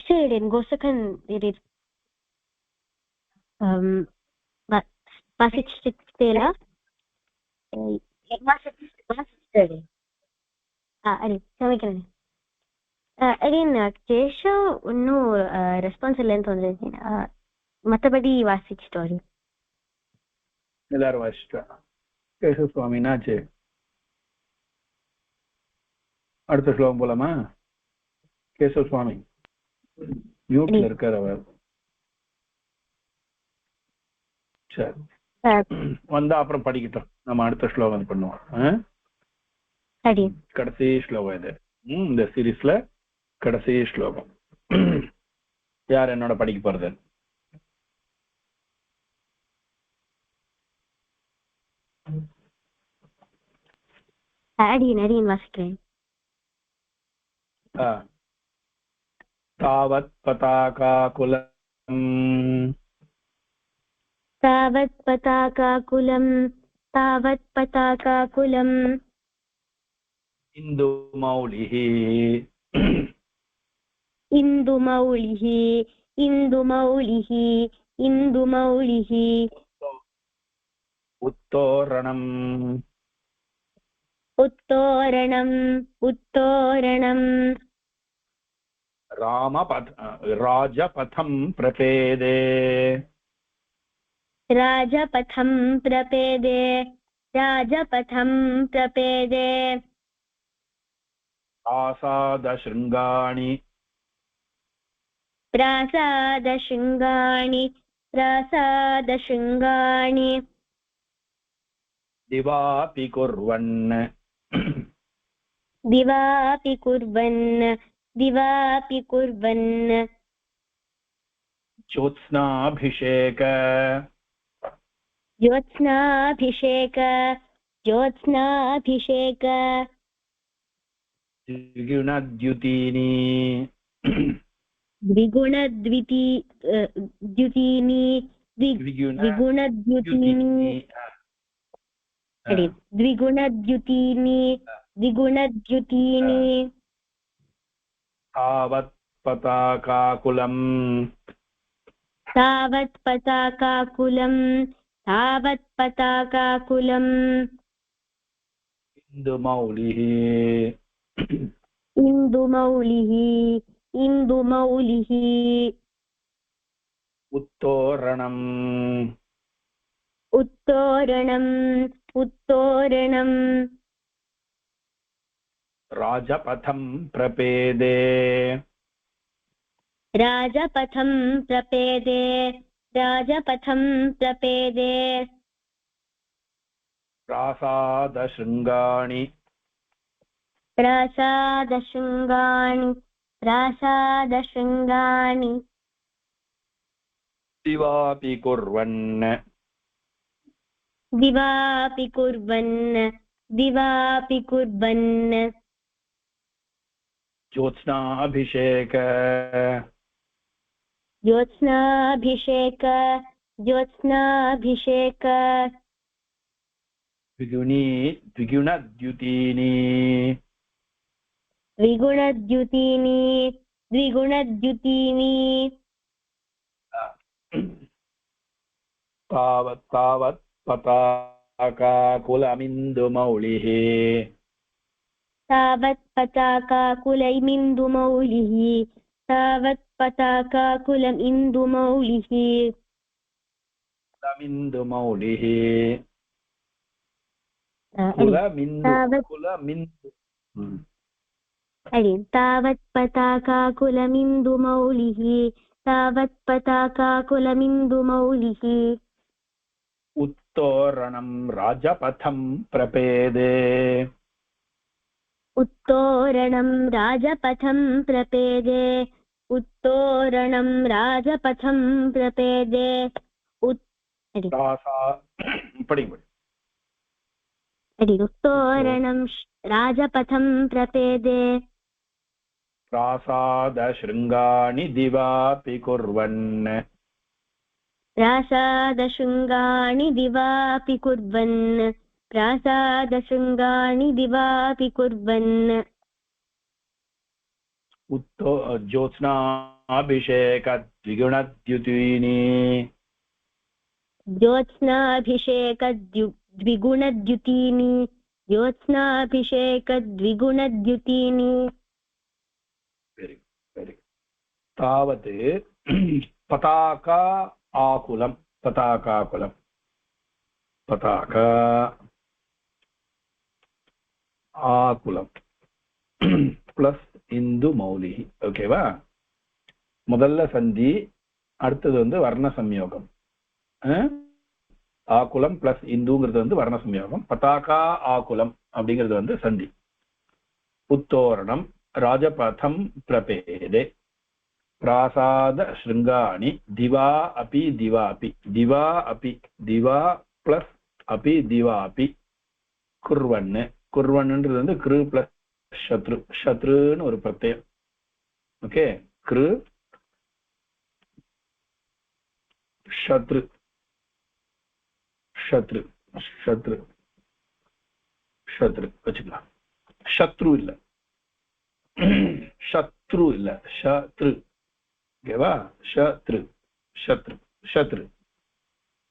Sure, den Gosakan did வாசிச்சிட்டேலா? வாசிச்சிட்டேன். அடி சமைக்கிறேன். அகைன் கேஷவ் இன்னும் ரெஸ்பான்ஸ் இல்லைன்னு தோணுது. மற்றபடி வாசிச்சிட்டோம். எல்லாரும் வாசிச்சிட்டா. கேசவ சுவாமி என்னாச்சு? அடுத்த ஸ்லோகம் போலாமா? கேசவ சுவாமி மியூட்ல இருக்கார் அவர். சரி வந்தா அப்புறம் படிக்கட்டும். நம்ம அடுத்த ஸ்லோகம் பண்ணுவோம். கடைசி ஸ்லோகம் இது இந்த சீரீஸ்ல கடைசி ஸ்லோகம். யார் என்னோட படிக்க போறது? வாசிக்கிறேன். தாவத் பதாகாகுலம் तावत् पताकाकुलं तावत् पताकाकुलं इन्दुमौलिः इन्दुमौलिः इन्दुमौलिः इन्दुमौलिः उत्तोरणम् उत्तोरणम् उत्तोरणम् राजपथं प्रपेदे राजपथं प्रपेदे राजपथं प्रपेदे प्रासादशृङ्गाणि प्रासादशृङ्गाणि प्रासादशृङ्गाणि दिवापि कुर्वन् दिवापि कुर्वन् दिवापि कुर्वन् ज्योत्स्नाभिषेक ज्योत्स्नाभिषेक ज्योत्स्नाभिषेक द्विगुणद्युतीनि द्विगुणद्युतीनि द्विगुणद्युतीनि द्विगुणद्युतीनि द्विगुणद्युतीनि तावत् पताकाकुलम् तावत् पताकाकुलं तावत् पताकाकुलम् इन्दुमौलिः इन्दुमौलिः इन्दुमौलिः उत्तोरणम् उत्तोरणम् उत्तोरणम् राजपथं प्रपेदे राजपथं प्रपेदे राजपथं प्रपेदे प्रासादशृङ्गाणि प्रासादशृङ्गाणि प्रासादशृङ्गाणि दिवापि कुर्वन् दिवापि कुर्वन् दिवापि कुर्वन् ज्योत्स्नाभिषेक ज्योत्स्नाभिषेक ज्योत्स्नाभिषेक द्विगुणद्युतीनि द्विगुणद्युतीनि द्विगुणद्युतीनि तावत् तावत् पताकाकुलमिन्दुमौलिः तावत् पताकाकुलमिन्दुमौलिः तावत् पताकाकुलमिन्दुमौलिः कुलमिन्दुमौलिः तावत् कुलमिन्दु तावत् पताकाकुलमिन्दुमौलिः तावत् पताकाकुलमिन्दुमौलिः उत्तोरणं राजपथं प्रपेदे उत्तोरणं राजपथं प्रपेदे उत्तोरणं राजपथं प्रपेदे उत्तोरणं राजपथं प्रपेदे प्रासादशृङ्गानि दिवापि कुर्वन् प्रासादशृङ्गानि दिवापि कुर्वन् प्रासादशृङ्गानि दिवापि कुर्वन् ज्योत्स्नाभिषेकद्विगुणद्युतीनि ज्योत्स्नाभिषेकद्विगुणद्युतीनि ज्योत्स्नाभिषेकद्विगुणद्युतीनि तावत् पताका आकुलं पताकाकुलं पताका आकुलं प्लस இந்து மௌலிஹி. ஓகேவா? முதல்ல சந்தி, அடுத்தது வந்து வர்ண சம்யோகம். ஆகுலம் பிளஸ் இந்துங்கிறது வந்து வர்ண சம்யோகம். பதாகா ஆகுலம் அப்படிங்கிறது வந்து சந்தி. உத்தோரணம் ராஜபதம் பிரபேதே பிராசாத ஸ்ருங்காணி திவா அபி திவா அபி திவா அபி திவா பிளஸ் அபி திவா அபி குர்வன்னு குர்வன்ன்றது வந்து கிரு பிளஸ் சத்ரு சத்ருன்னு ஒரு பிரத்யம். ஓகே, கிரு சத்ரு சத்ரு சத்ரு சத்ரு வச்சுக்கலாம். சத்ரு இல்ல, சத்ரு இல்ல, சத்ரு. ஓகேவா? சத்ரு சத்ரு சத்ரு.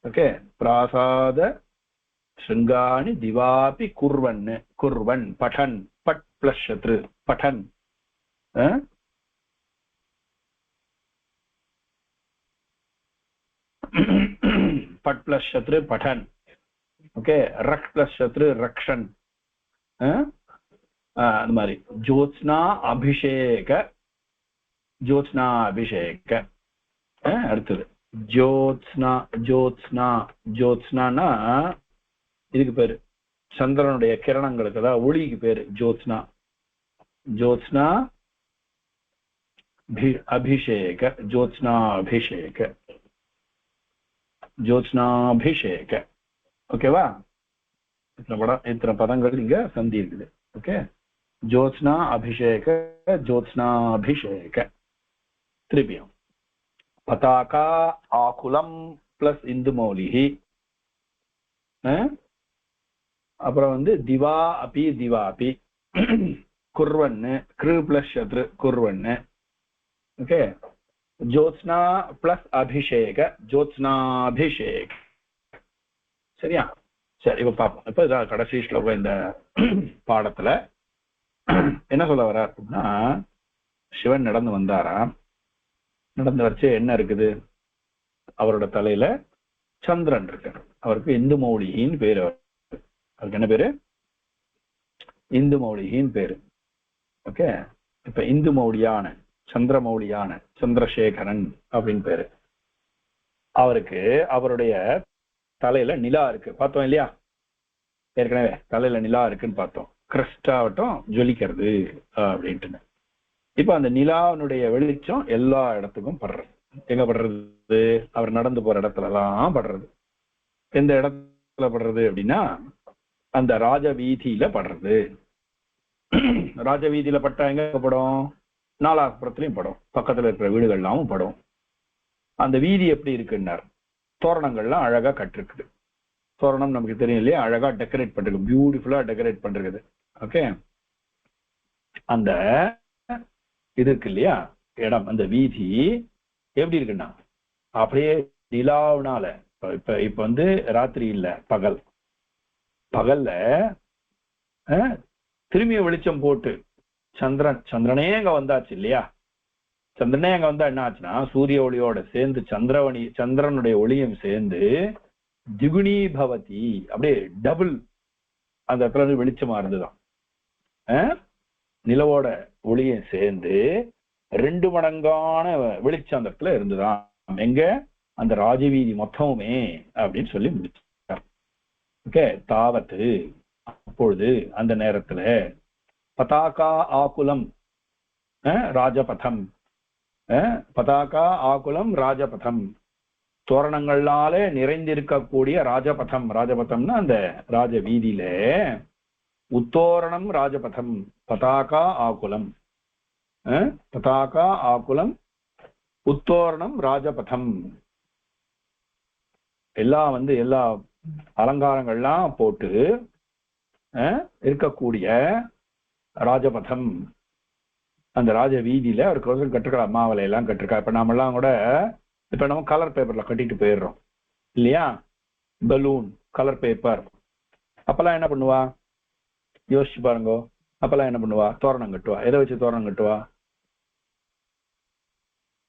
ஓகே, பிராசாத ஸ்ருங்காணி திவாபி குர்வன் குர்வன் படன் பட் பிளஸ் சத்ரு படன். பட் பிளஸ் சத்ரு படன். ஓகே, ரக் பிளஸ் சத்ரு ரக்ஷன். அந்த மாதிரி ஜோத்ஸ்னா அபிஷேக ஜோத்ஸ்னா அபிஷேக. அடுத்தது ஜோத்ஸ்னா ஜோத்ஸ்னா ஜோத்ஸ்னா இதுக்கு பேரு சந்திரனுடைய கிரணங்களுக்கு, அதாவது ஒளிக்கு பேரு ஜோத்ஸ்னா. ஜோத்ஸ்னா அபிஷேக ஜோத்ஸ்னா அபிஷேக ஜோத்ஸ்னாபிஷேக. ஓகேவா? இத்தனை பதங்கள் இங்க சந்தி இருக்குது. ஓகே, ஜோத்ஸ்னா அபிஷேக ஜோத்ஸ்னாபிஷேக. திருப்பியும் பதாகா ஆகுலம் பிளஸ் இந்து மௌலிஹி. அப்புறம் வந்து திவா அபி திவா அபி குர்வன்னு கிரு பிளஸ் சத்ரு குர்வன்னு. ஓகே, ஜோத்ஸ்னா பிளஸ் அபிஷேக ஜோத்ஸ்னாபிஷேக். சரியா? சரி, இப்ப பார்ப்போம். இப்ப இதான் கடைசி ஸ்லோகம் இந்த பாடத்துல. என்ன சொல்ல வர அப்படின்னா, சிவன் நடந்து வந்தாராம். நடந்து வச்சு என்ன இருக்குது, அவரோட தலையில சந்திரன் இருக்கு. அவருக்கு இந்து மௌலிகின்னு பேரு. அவருக்கு என்ன பேரு? இந்து மௌலிகின்னு பேரு. ஓகே, இப்ப இந்து மௌலியான சந்திரமௌலியான சந்திரசேகரன் அப்படின்னு பேரு. அவருக்கு அவருடைய தலையில நிலா இருக்கு. பார்த்தோம் இல்லையா? ஏற்கனவே தலையில நிலா இருக்குன்னு பார்த்தோம். கிறிஸ்டாவட்டும் ஜொலிக்கிறது அப்படின்ட்டு. இப்ப அந்த நிலாவினுடைய வெளிச்சம் எல்லா இடத்துக்கும் படுறது. எங்க படுறது? அவர் நடந்து போற இடத்துல எல்லாம் படுறது. எந்த இடத்துல படுறது அப்படின்னா அந்த ராஜ வீதியில படுறது. ராஜ வீதியில பட்டா எங்க படும்? நாலாபுரத்துலயும் படும், பக்கத்துல இருக்கிற வீடுகள்லாம் படும். அந்த வீதி எப்படி இருக்குன்னார், தோரணங்கள்லாம் அழகா கட்டிருக்குது. தோரணம் நமக்கு தெரியும் இல்லையா, அழகா டெக்கரேட் பண்றது, பியூட்டிஃபுல்லா டெக்கரேட் பண்றது. ஓகே, அந்த இது இருக்கு இல்லையா இடம், அந்த வீதி எப்படி இருக்குன்னா அப்படியே நிலாவுனால, இப்ப வந்து ராத்திரி இல்ல, பகல். பகல்ல திரும்பிய வெளிச்சம் போட்டு சந்திரனே அங்க வந்தாச்சு இல்லையா. சந்திரனே அங்க வந்தா என்ன ஆச்சுன்னா சூரிய ஒளியோட சேர்ந்து சந்திரனுடைய ஒளியும் சேர்ந்து திகுணி பவதி, அப்படியே டபுள் அந்த இடத்துல வெளிச்சமா இருந்துதான். நிலவோட ஒளியும் சேர்ந்து 2 மடங்கான வெளிச்சம் அந்த இடத்துல இருந்துதான். எங்க? அந்த ராஜவீதி மொத்தமுமே அப்படின்னு சொல்லி முடிச்சார். ஓகே, தாவத்து அப்பொழுது அந்த நேரத்துல பதாகா ஆகுலம் ராஜபதம், பதாகா ஆகுலம் ராஜபதம், தோரணங்களாலே நிறைந்திருக்கக்கூடிய ராஜபதம். ராஜபதம்னா அந்த ராஜ வீதியில உத்தோரணம் ராஜபதம், பதாகா ஆகுலம், பதாகா ஆகுலம் உத்தோரணம் ராஜபதம். எல்லாம் வந்து எல்லா அலங்காரங்கள்லாம் போட்டு இருக்கக்கூடிய ராஜபதம், அந்த ராஜ வீதியில அவருக்கு ஒரு கட்டுருக்கா, மாவலை எல்லாம் கட்டிருக்கா. இப்ப நாமெல்லாம் கூட இப்ப நம்ம கலர் பேப்பர்ல கட்டிட்டு போயிடுறோம் இல்லையா, பலூன் கலர் பேப்பர். அப்பெல்லாம் என்ன பண்ணுவா யோசிச்சு பாருங்க. அப்பெல்லாம் என்ன பண்ணுவா? தோரணம் கட்டுவா. எதை வச்சு தோரணம் கட்டுவா?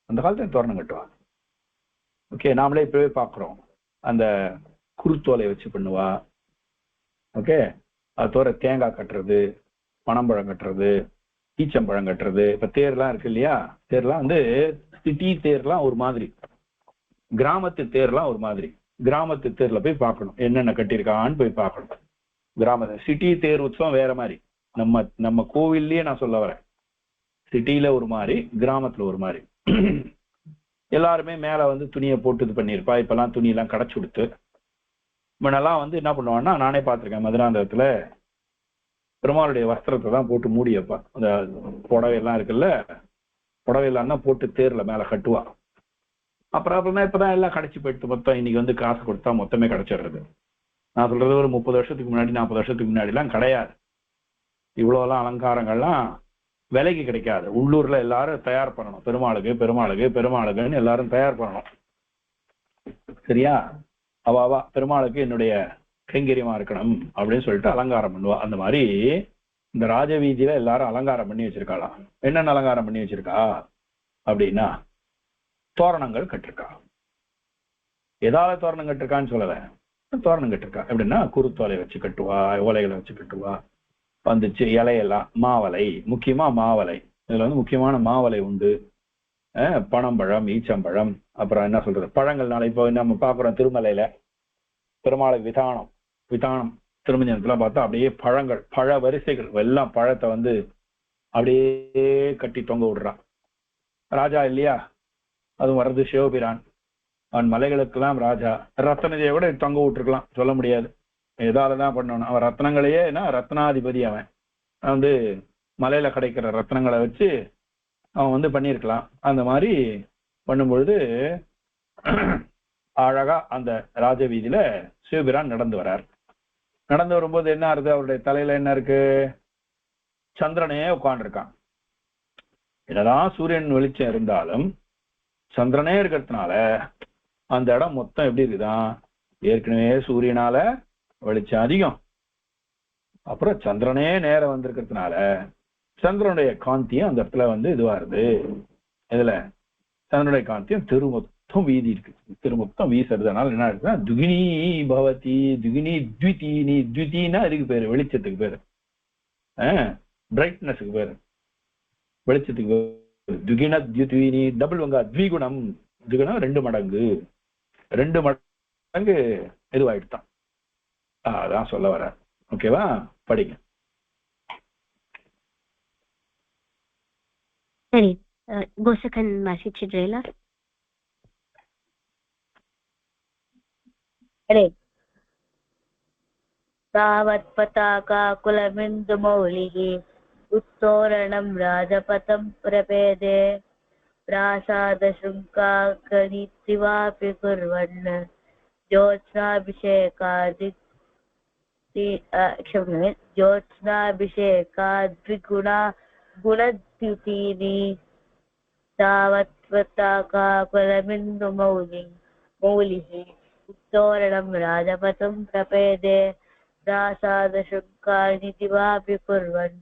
அந்த காலத்துல தோரணம் கட்டுவா. ஓகே, நாமளே இப்பவே பாக்குறோம், அந்த குருத்தோலை வச்சு பண்ணுவா. ஓகே, அது தவிர தேங்காய் கட்டுறது, பனம்பழம் கட்டுறது, ஈச்சம்பழம் கட்டுறது. இப்ப தேர்லாம் இருக்கு இல்லையா, தேர்லாம் வந்து சிட்டி தேர்லாம் ஒரு மாதிரி, கிராமத்து தேர்லாம் ஒரு மாதிரி. கிராமத்து தேர்ல போய் பார்க்கணும் என்னென்ன கட்டியிருக்கான்னு போய் பார்க்கணும். சிட்டி தேர் உற்சவம் வேற மாதிரி. நம்ம கோவில்லயே நான் சொல்ல வரேன், சிட்டியில ஒரு மாதிரி, கிராமத்துல ஒரு மாதிரி. எல்லாருமே மேல வந்து துணியை போட்டு இது பண்ணியிருப்பா. இப்பெல்லாம் துணியெல்லாம் கடைச்சு கொடுத்து முன்னெல்லாம் வந்து என்ன பண்ணுவான்னா, நானே பார்த்திருக்கேன் மதுராந்தகத்துல பெருமாளுடைய வஸ்திரத்தை தான் போட்டு மூடி வைப்பா. அந்த புடவையெல்லாம் இருக்குல்ல, புடவையெல்லாம் தான் போட்டு தேர்ல மேல கட்டுவா. அப்புறம் இப்பதான் எல்லாம் கடைச்சி போயிட்டு மொத்தம் இன்னைக்கு வந்து காசு கொடுத்தா மொத்தமே கிடைச்சிடுறது. நான் சொல்றது ஒரு 30 வருஷத்துக்கு முன்னாடி 40 வருஷத்துக்கு முன்னாடி எல்லாம் கிடையாது. இவ்வளவுலாம் அலங்காரங்கள்லாம் விலைக்கு கிடைக்காது. உள்ளூர்ல எல்லாரும் தயார் பண்ணணும், பெருமாளுக்குன்னு எல்லாரும் தயார் பண்ணணும். சரியா? அவாவா பெருமாளுக்கு என்னுடைய கைங்கரியமா இருக்கணும் அப்படின்னு சொல்லிட்டு அலங்காரம் பண்ணுவா. அந்த மாதிரி இந்த ராஜவீதியில எல்லாரும் அலங்காரம் பண்ணி வச்சிருக்காளாம். என்னென்ன அலங்காரம் பண்ணி வச்சிருக்கா அப்படின்னா, தோரணங்கள் கட்டிருக்கா. ஏதாவது தோரணம் கட்டிருக்கான்னு சொல்லல, தோரணம் கட்டிருக்கா. எப்படின்னா குருத்தோலை வச்சு கட்டுவா, ஓலைகளை வச்சு கட்டுவா. வந்துச்சு இலையெல்லாம் மாவலை, முக்கியமா மாவலை. இதுல வந்து முக்கியமான மாவலை உண்டு. பனம்பழம், ஈச்சம்பழம், அப்புறம் என்ன சொல்றது பழங்கள்னால. இப்போ நம்ம பாக்குறோம் திருமலையில பெருமாளுக்கு விதானம் திருமஞ்சனத்துல பார்த்தா அப்படியே பழங்கள், பழ வரிசைகள் எல்லாம் பழத்தை வந்து அப்படியே கட்டி தொங்க விடுறான். ராஜா இல்லையா, அதுவும் வர்றது சிவபிரான். அவன் மலைகளுக்கெல்லாம் ராஜா. ரத்தனஜையை கூட தொங்க விட்டுருக்கலாம், சொல்ல முடியாது. எதாலதான் பண்ணணும், அவன் ரத்னங்களையே ரத்னாதிபதி. அவன் வந்து மலையில கிடைக்கிற ரத்னங்களை வச்சு அவன் வந்து பண்ணியிருக்கலாம். அந்த மாதிரி பண்ணும்பொழுது அழகா அந்த ராஜவீதியில சிவபிரான் நடந்து வர்றார். நடந்து வரும்போது என்ன ஆகுது, அவருடைய தலையில என்ன இருக்கு? சந்திரனே உட்கார்ந்துருக்கான். என்னதான் சூரியன் வெளிச்சம் இருந்தாலும் சந்திரனே இருக்கிறதுனால அந்த இடம் மொத்தம் எப்படி இருக்குதான், ஏற்கனவே சூரியனால வெளிச்சம் அதிகம், அப்புறம் சந்திரனே நேரம் வந்திருக்கிறதுனால சந்திரனுடைய காந்தியும் அந்த இடத்துல வந்து இதுவாருது. இதுல சந்திரனுடைய காந்தியும் திருமொத்தம் வீதி இருக்கு, திருமொத்தம் வீசுறதுனால என்ன இருக்குன்னா துகினி பவதி, துகினி த்விதீனி. த்விதீனா இதுக்கு பேரு, வெளிச்சத்துக்கு பேரு, பிரைட்னஸுக்கு பேரு, வெளிச்சத்துக்கு பேரு. துகின த்விதீனி டபுள் வங்கா, த்விகுணம். துகுணம் 2 மடங்கு, 2 மடங்கு இதுவாயிடுதான். அதான் சொல்ல வர. ஓகேவா? படிங்க. சரி, கோசகன் வாசிச்சிடுறீங்களா? अरे तावत् पताकाकुलमिन्दुमौलिः उत्तोरणं राजपथं प्रपेदे प्रासादशृङ्गाकनित्रिवापि कुर्वन् ज्योत्स्नाभिषेकादि गुणद्युतीनि तावत् पताकाकुलमिन्दुमौलिः उत्तोरणं राजपथं प्रपेदे प्रासादशृङ्गानितिवापि कुर्वन्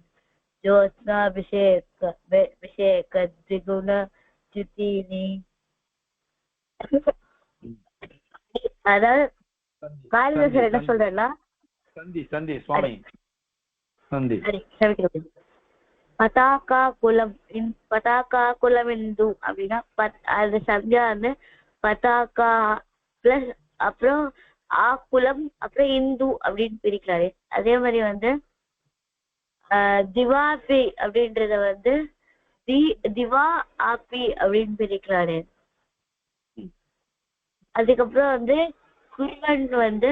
ज्योत्स्नाभिषेकद्विगुणच्युतीनि. அதாவது காளிதாசர் என்ன சொல்றேன்னா சந்தி சந்தி சுவாமி சந்தி பதாகா குலம் இந்து அப்படின்னா அது சந்தியா வந்து பதாகா பிளஸ் அப்புறம் ஆக்குலம் அப்புறம் இந்து அப்படின்னு பிரிக்கிறாரு. அதே மாதிரி வந்து திவாபி அப்படின்றத வந்து திவா ஆப்பி அப்படின்னு பிரிக்கிறாரு. அதுக்கப்புறம் வந்து குர்வன் வந்து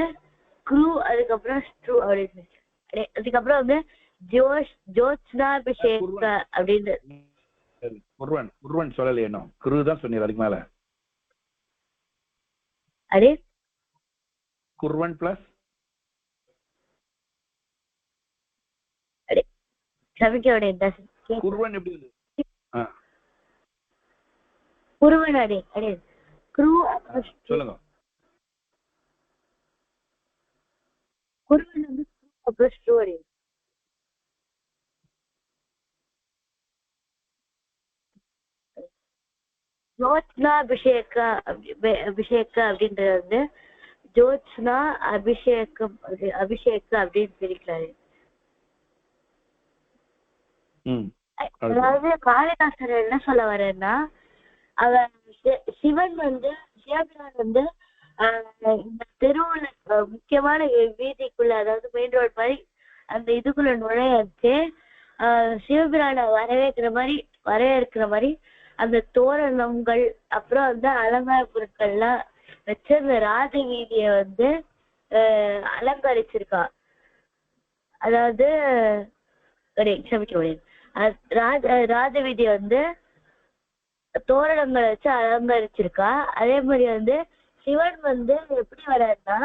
குரு அதுக்கப்புறம் ஸ்ட்ரூ அப்படின்னு அதுக்கப்புறம் வந்து ஜோத்ஸ்னாபிஷேக அப்படின்னு குர்வன் சொல்லலையே இன்னும் குரு தான் சொன்னீர். அதுக்கு மேல அரே குர்வன் பிளஸ் அரே சமிக்கோட குர்வன் எப்படி இருக்கு? குருவன் அரே அரே குரு சொல்லுங்க. குருவன் வந்து அப்புறம் ஸ்ட்ரூ அரே ஜோத்ஸ்னா அபிஷேக அப்படின்றது வந்து ஜோத்ஸ்னா அபிஷேகம் அப்படின்னு பிரிக்கிறாரு. அதாவது காளிதாசர் என்ன சொல்ல வரேன்னா அவன் சிவன் வந்து சிவபிரான் வந்து இந்த தெருவுல முக்கியமான வீதிக்குள்ள அதாவது மெயின் ரோட் மாதிரி அந்த இதுக்குள்ள நுழையாச்சு சிவபிரான வரவேற்கிற மாதிரி அந்த தோரணங்கள் அப்புறம் வந்து அலங்கார பொருட்கள்லாம் வச்சு அந்த ராஜ வீதிய வந்து அலங்கரிச்சிருக்கா. அதாவது ராஜ வீதிய வந்து தோரணங்களை வச்சு அலங்கரிச்சிருக்கா. அதே மாதிரி வந்து சிவன் வந்து எப்படி வர்றாருன்னா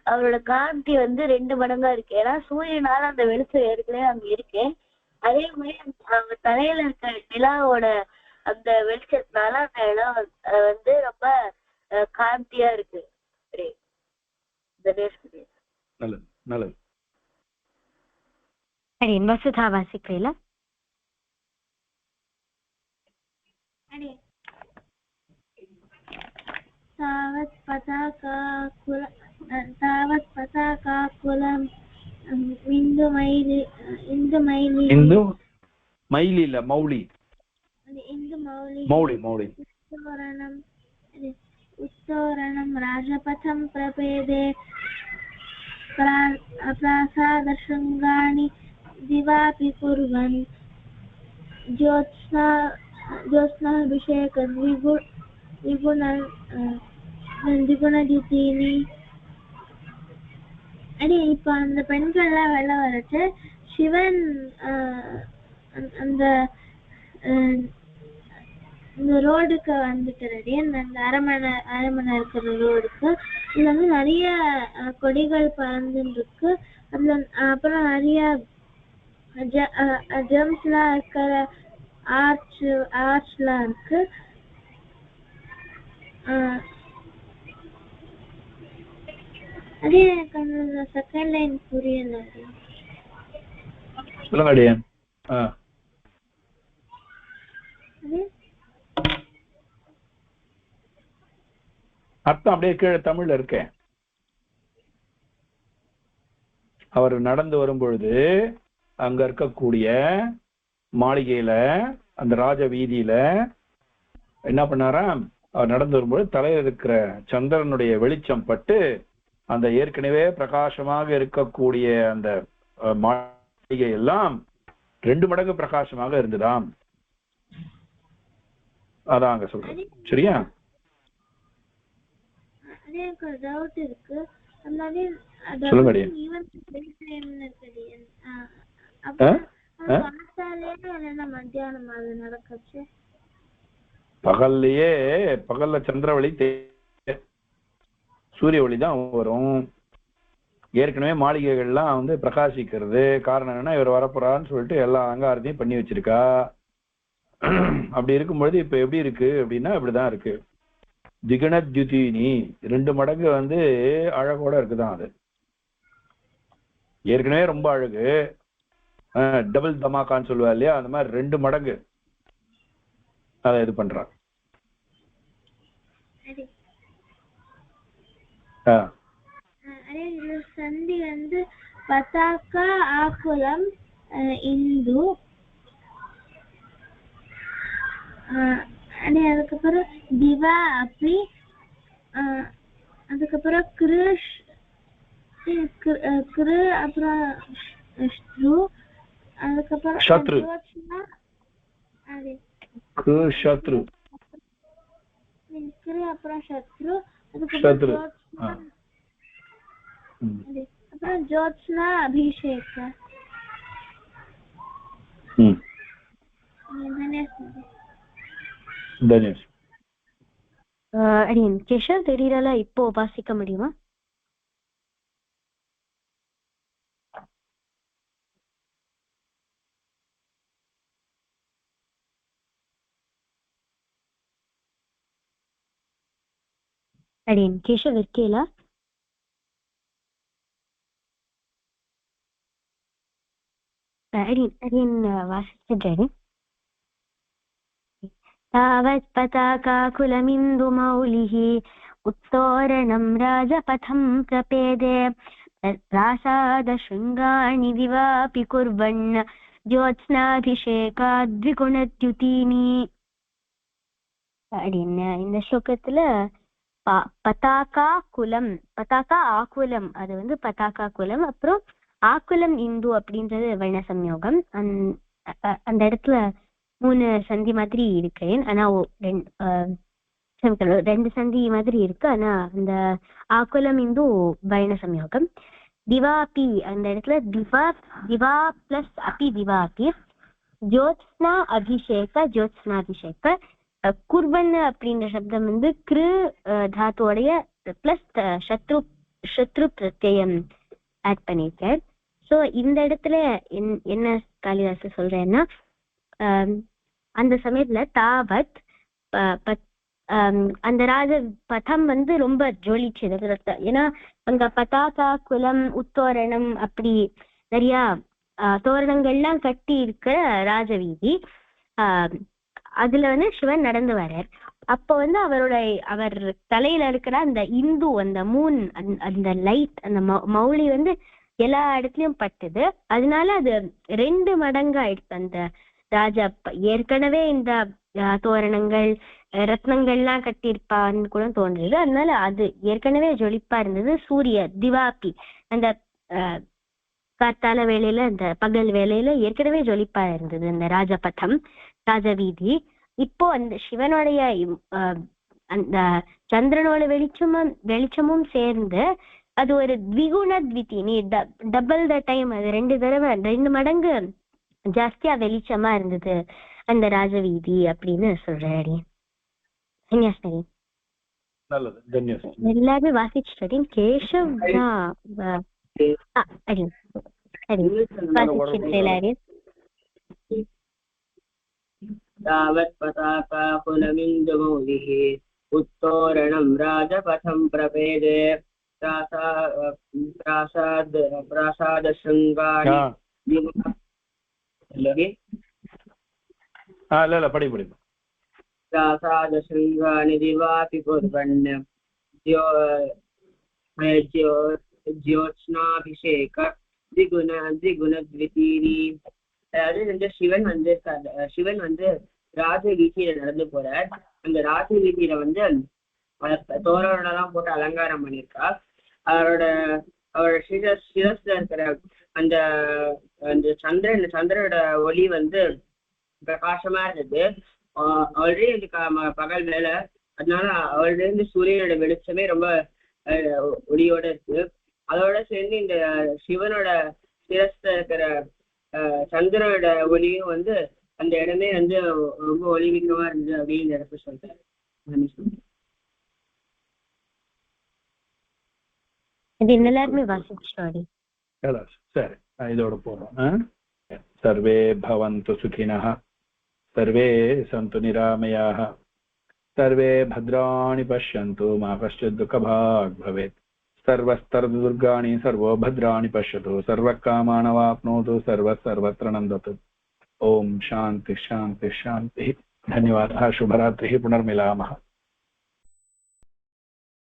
அவரோட காந்தி வந்து 2 மடங்கா இருக்கு. ஏன்னா சூரியனால அந்த வெளிச்சம் ஏற்கனவே அங்க இருக்கு. அதே மாதிரி அவங்க தலையில இருக்க நிலாவோட அந்த வெளிச்சத்தினால அந்த இடம் வந்து ரொம்ப காந்தியா இருக்கு. வசுதா வாசிக்கிறீங்களா? तावत् पताकाकुलम् उत्तोरणं राजपथं प्रपेदे प्रासादशृङ्गानि दिवापि कुर्वन् ज्योत्स्नाभिषेकद्विगुणद्युतीनि. அடி இப்ப அந்த பெண்கள் எல்லாம் வெளில வரச்சு சிவன் அந்த இந்த ரோடுக்கு வந்துட்டு அந்த அரமனை இருக்கிற ரோடுக்கு இதுல வந்து நிறைய கொடிகள் பறந்துட்டு இருக்கு. அதுல அப்புறம் நிறைய ஜெம்ஸ் எல்லாம் இருக்கிற ஆர்ச்லாம் இருக்கு. அதே எனக்கு அந்த செகண்ட் லைன் புரியல. அர்த்தம் அப்படியே கீழே தமிழ்ல இருக்கேன். அவர் நடந்து வரும்பொழுது அங்க இருக்கக்கூடிய மாளிகையில அந்த ராஜ வீதியில என்ன பண்ணாராம், அவர் நடந்து வரும்பொழுது தலையில இருக்கிற சந்திரனுடைய வெளிச்சம் பட்டு அந்த ஏற்கனவே பிரகாசமாக இருக்கக்கூடிய அந்த மாளிகை எல்லாம் 2 மடங்கு பிரகாசமாக இருந்துதாம். அதான் அங்க சொல்றேன். சரியா? எனக்கு ஒரு டவுட் இருக்கு. அதனால சொல்லுங்கடி. ஈவன் இருக்குது. அப்ப காத்தாலே இல்லைன்னா மத்தியானம் அது நடக்குச்சு. பகல்லையே பகல்ல சந்திர ஒளி சூரிய ஒளி தான் வரும். ஏற்கனவே மாளிகைகள்லாம் வந்து பிரகாசிக்கிறது. காரணம் என்னன்னா இவர் வரப்போறான்னு சொல்லிட்டு எல்லா அலங்காரத்தையும் பண்ணி வச்சிருக்கா. அப்படி இருக்கும்பொழுது இப்ப எப்படி இருக்கு அப்படின்னா இப்படிதான் இருக்கு. திகனத்யுதினி 2 மடங்கு வந்து அழகோட இருக்குதான். அது ஏற்கனவே ரொம்ப அழகு. டபுள் தமாக்கான்னு சொல்லுவா இல்லையா, அந்த மாதிரி 2 மடங்கு அதை இது பண்றான். சந்தி வந்து பதாக்கா ஆக்குலம் இந்து. அதுக்கப்புறம் திவா அப்படி. அதுக்கப்புறம் கிருஷ் கிரு அப்புறம் ஸ்ட்ரு. அதுக்கப்புறம் சத்ரு. அது சத்ரு கிரு அப்புறம் சத்ரு. சத்ரு. அப்புறம் ஜோத்ஸ்னா அபிஷேக். அடியன் கேஷவ் தெரியல, இப்போ வாசிக்க முடியுமா? அடியன் கேஷவ் இருக்கீங்களா? அடியன் வாசிச்சிடுறேன். तावत् पताकाकुलमिन्दुमौलिः उत्तोरणं राजपथं प्रपेदे प्रासादशृङ्गाणि दिवापि कुर्वन् ज्योत्स्नाभिषेकाद्विगुणद्युतीनि. இந்த ஸ்லோகத்துல பதாகா குலம், பதாகா ஆக்குலம், அது வந்து பதாகா குலம், அப்புறம் ஆக்குலம் இந்து அப்படின்றது வர்ண சம்யோகம். அந்த இடத்துல 3 சந்தி மாதிரி இருக்கு. ஆனா 2 சந்தி மாதிரி இருக்கு. ஆனா அந்த ஆக்குலம் இந்து வர்ண சம்யோகம். திவாபி அந்த இடத்துல திவா பிளஸ் அபி திவாபி. ஜோத்ஸ்னா அபிஷேக ஜோத்ஸ்னாபிஷேக. குர்வன் அப்படின்ற சப்தம் வந்து கிரு தாத்துவோடைய பிளஸ் சத்ரு பிரத்யம் ஆட் பண்ணிருக்கார். ஸோ இந்த இடத்துல என்ன காளிதாசர் சொல்றேன்னா, அந்த சமயத்துல தாவத் அந்த ராஜ பதம் வந்து ரொம்ப ஜொலிச்சது. ஏன்னா அங்க பதாகா குலம் உத்தோரணம் அப்படி நிறைய தோரணங்கள்லாம் கட்டி இருக்கிற ராஜவீதி. அதுல வந்து சிவன் நடந்து வர்றார். அப்போ வந்து அவர் தலையில இருக்கிற அந்த இந்து, அந்த மூன், அந்த லைட், அந்த மௌலி வந்து எல்லா இடத்துலயும் பட்டுது. அதனால அது 2 மடங்கு ஆயிடுச்சு. அந்த ராஜா ஏற்கனவே இந்த தோரணங்கள் ரத்னங்கள்லாம் கட்டியிருப்பான்னு கூட தோன்றுது. அதனால அது ஏற்கனவே ஜொலிப்பா இருந்தது. சூரிய திவாபி அந்த காத்தால வேலையில, அந்த பகல் வேலையில ஏற்கனவே ஜொலிப்பா இருந்தது அந்த ராஜபதம், ராஜவீதி. இப்போ அந்த சிவனுடைய அந்த சந்திரனோட வெளிச்சமும் சேர்ந்து அது ஒரு த்விகுண த்விதினி, டபுள் த டைம், அது 2 மடங்கு ஜாஸ்தியா வெளிச்சமா இருந்தது அந்த ராஜவீதி அப்படின்னு சொல்றேன். சரி, எல்லாருமே வாசிச்சுட்டேன். கேஷவ் தான் வாசிச்சுட்டு எல்லாரையும். तावत् पताकाकुलमिन्दुमौलिः उत्तोरणं राजपथं प्रपेदे प्रासादशृङ्गाणि प्रासादशृङ्गाणि दिवापि कुर्वन् ज्योत्स्नाभिषेक द्विगुणद्वितीनि. அதாவது இந்த சிவன் வந்து ராஜ வீதியில நடந்து போறார். அந்த ராஜ வீதியில வந்து தோரணெல்லாம் போட்டு அலங்காரம் பண்ணியிருக்கா. அவரோட சிரஸ்ல இருக்கிற அந்த சந்திரனோட ஒளி வந்து பிரகாசமா இருந்தது. ஆல்ரெடி அது பகல் வேலை, அதனால அவர்ல இருந்து சூரியனோட வெளிச்சமே ரொம்ப ஒளியோட இருக்கு. அதோட சேர்ந்து இந்த சிவனோட சிரஸ்ல இருக்கிற சந்திரனோட ஒளியும் வந்து அந்த இடமே வந்து ரொம்ப ஒளிமிக்கமா இருந்தது அப்படின்னு இந்த இடத்துல சொல்றாரு. இது எல்லாருமே வாசிச்சோடி. சரி, இதோட போறோம். சர்வே பவந்து சுகினः, சர்வே சந்து நிராமயாः, சர்வே பத்ராணி பஷ்யந்து மா கஷ்டித் துக்கபாக் பவேத், सर्वस्तर्दुर्गाणि सर्वो भद्राणि पश्यतु, सर्वकामानवाप्नोतु, सर्वत्र नन्दतु. ओम शांति शांति शांति. धन्यवादः. शुभरात्रिः. पुनर्मिलामः.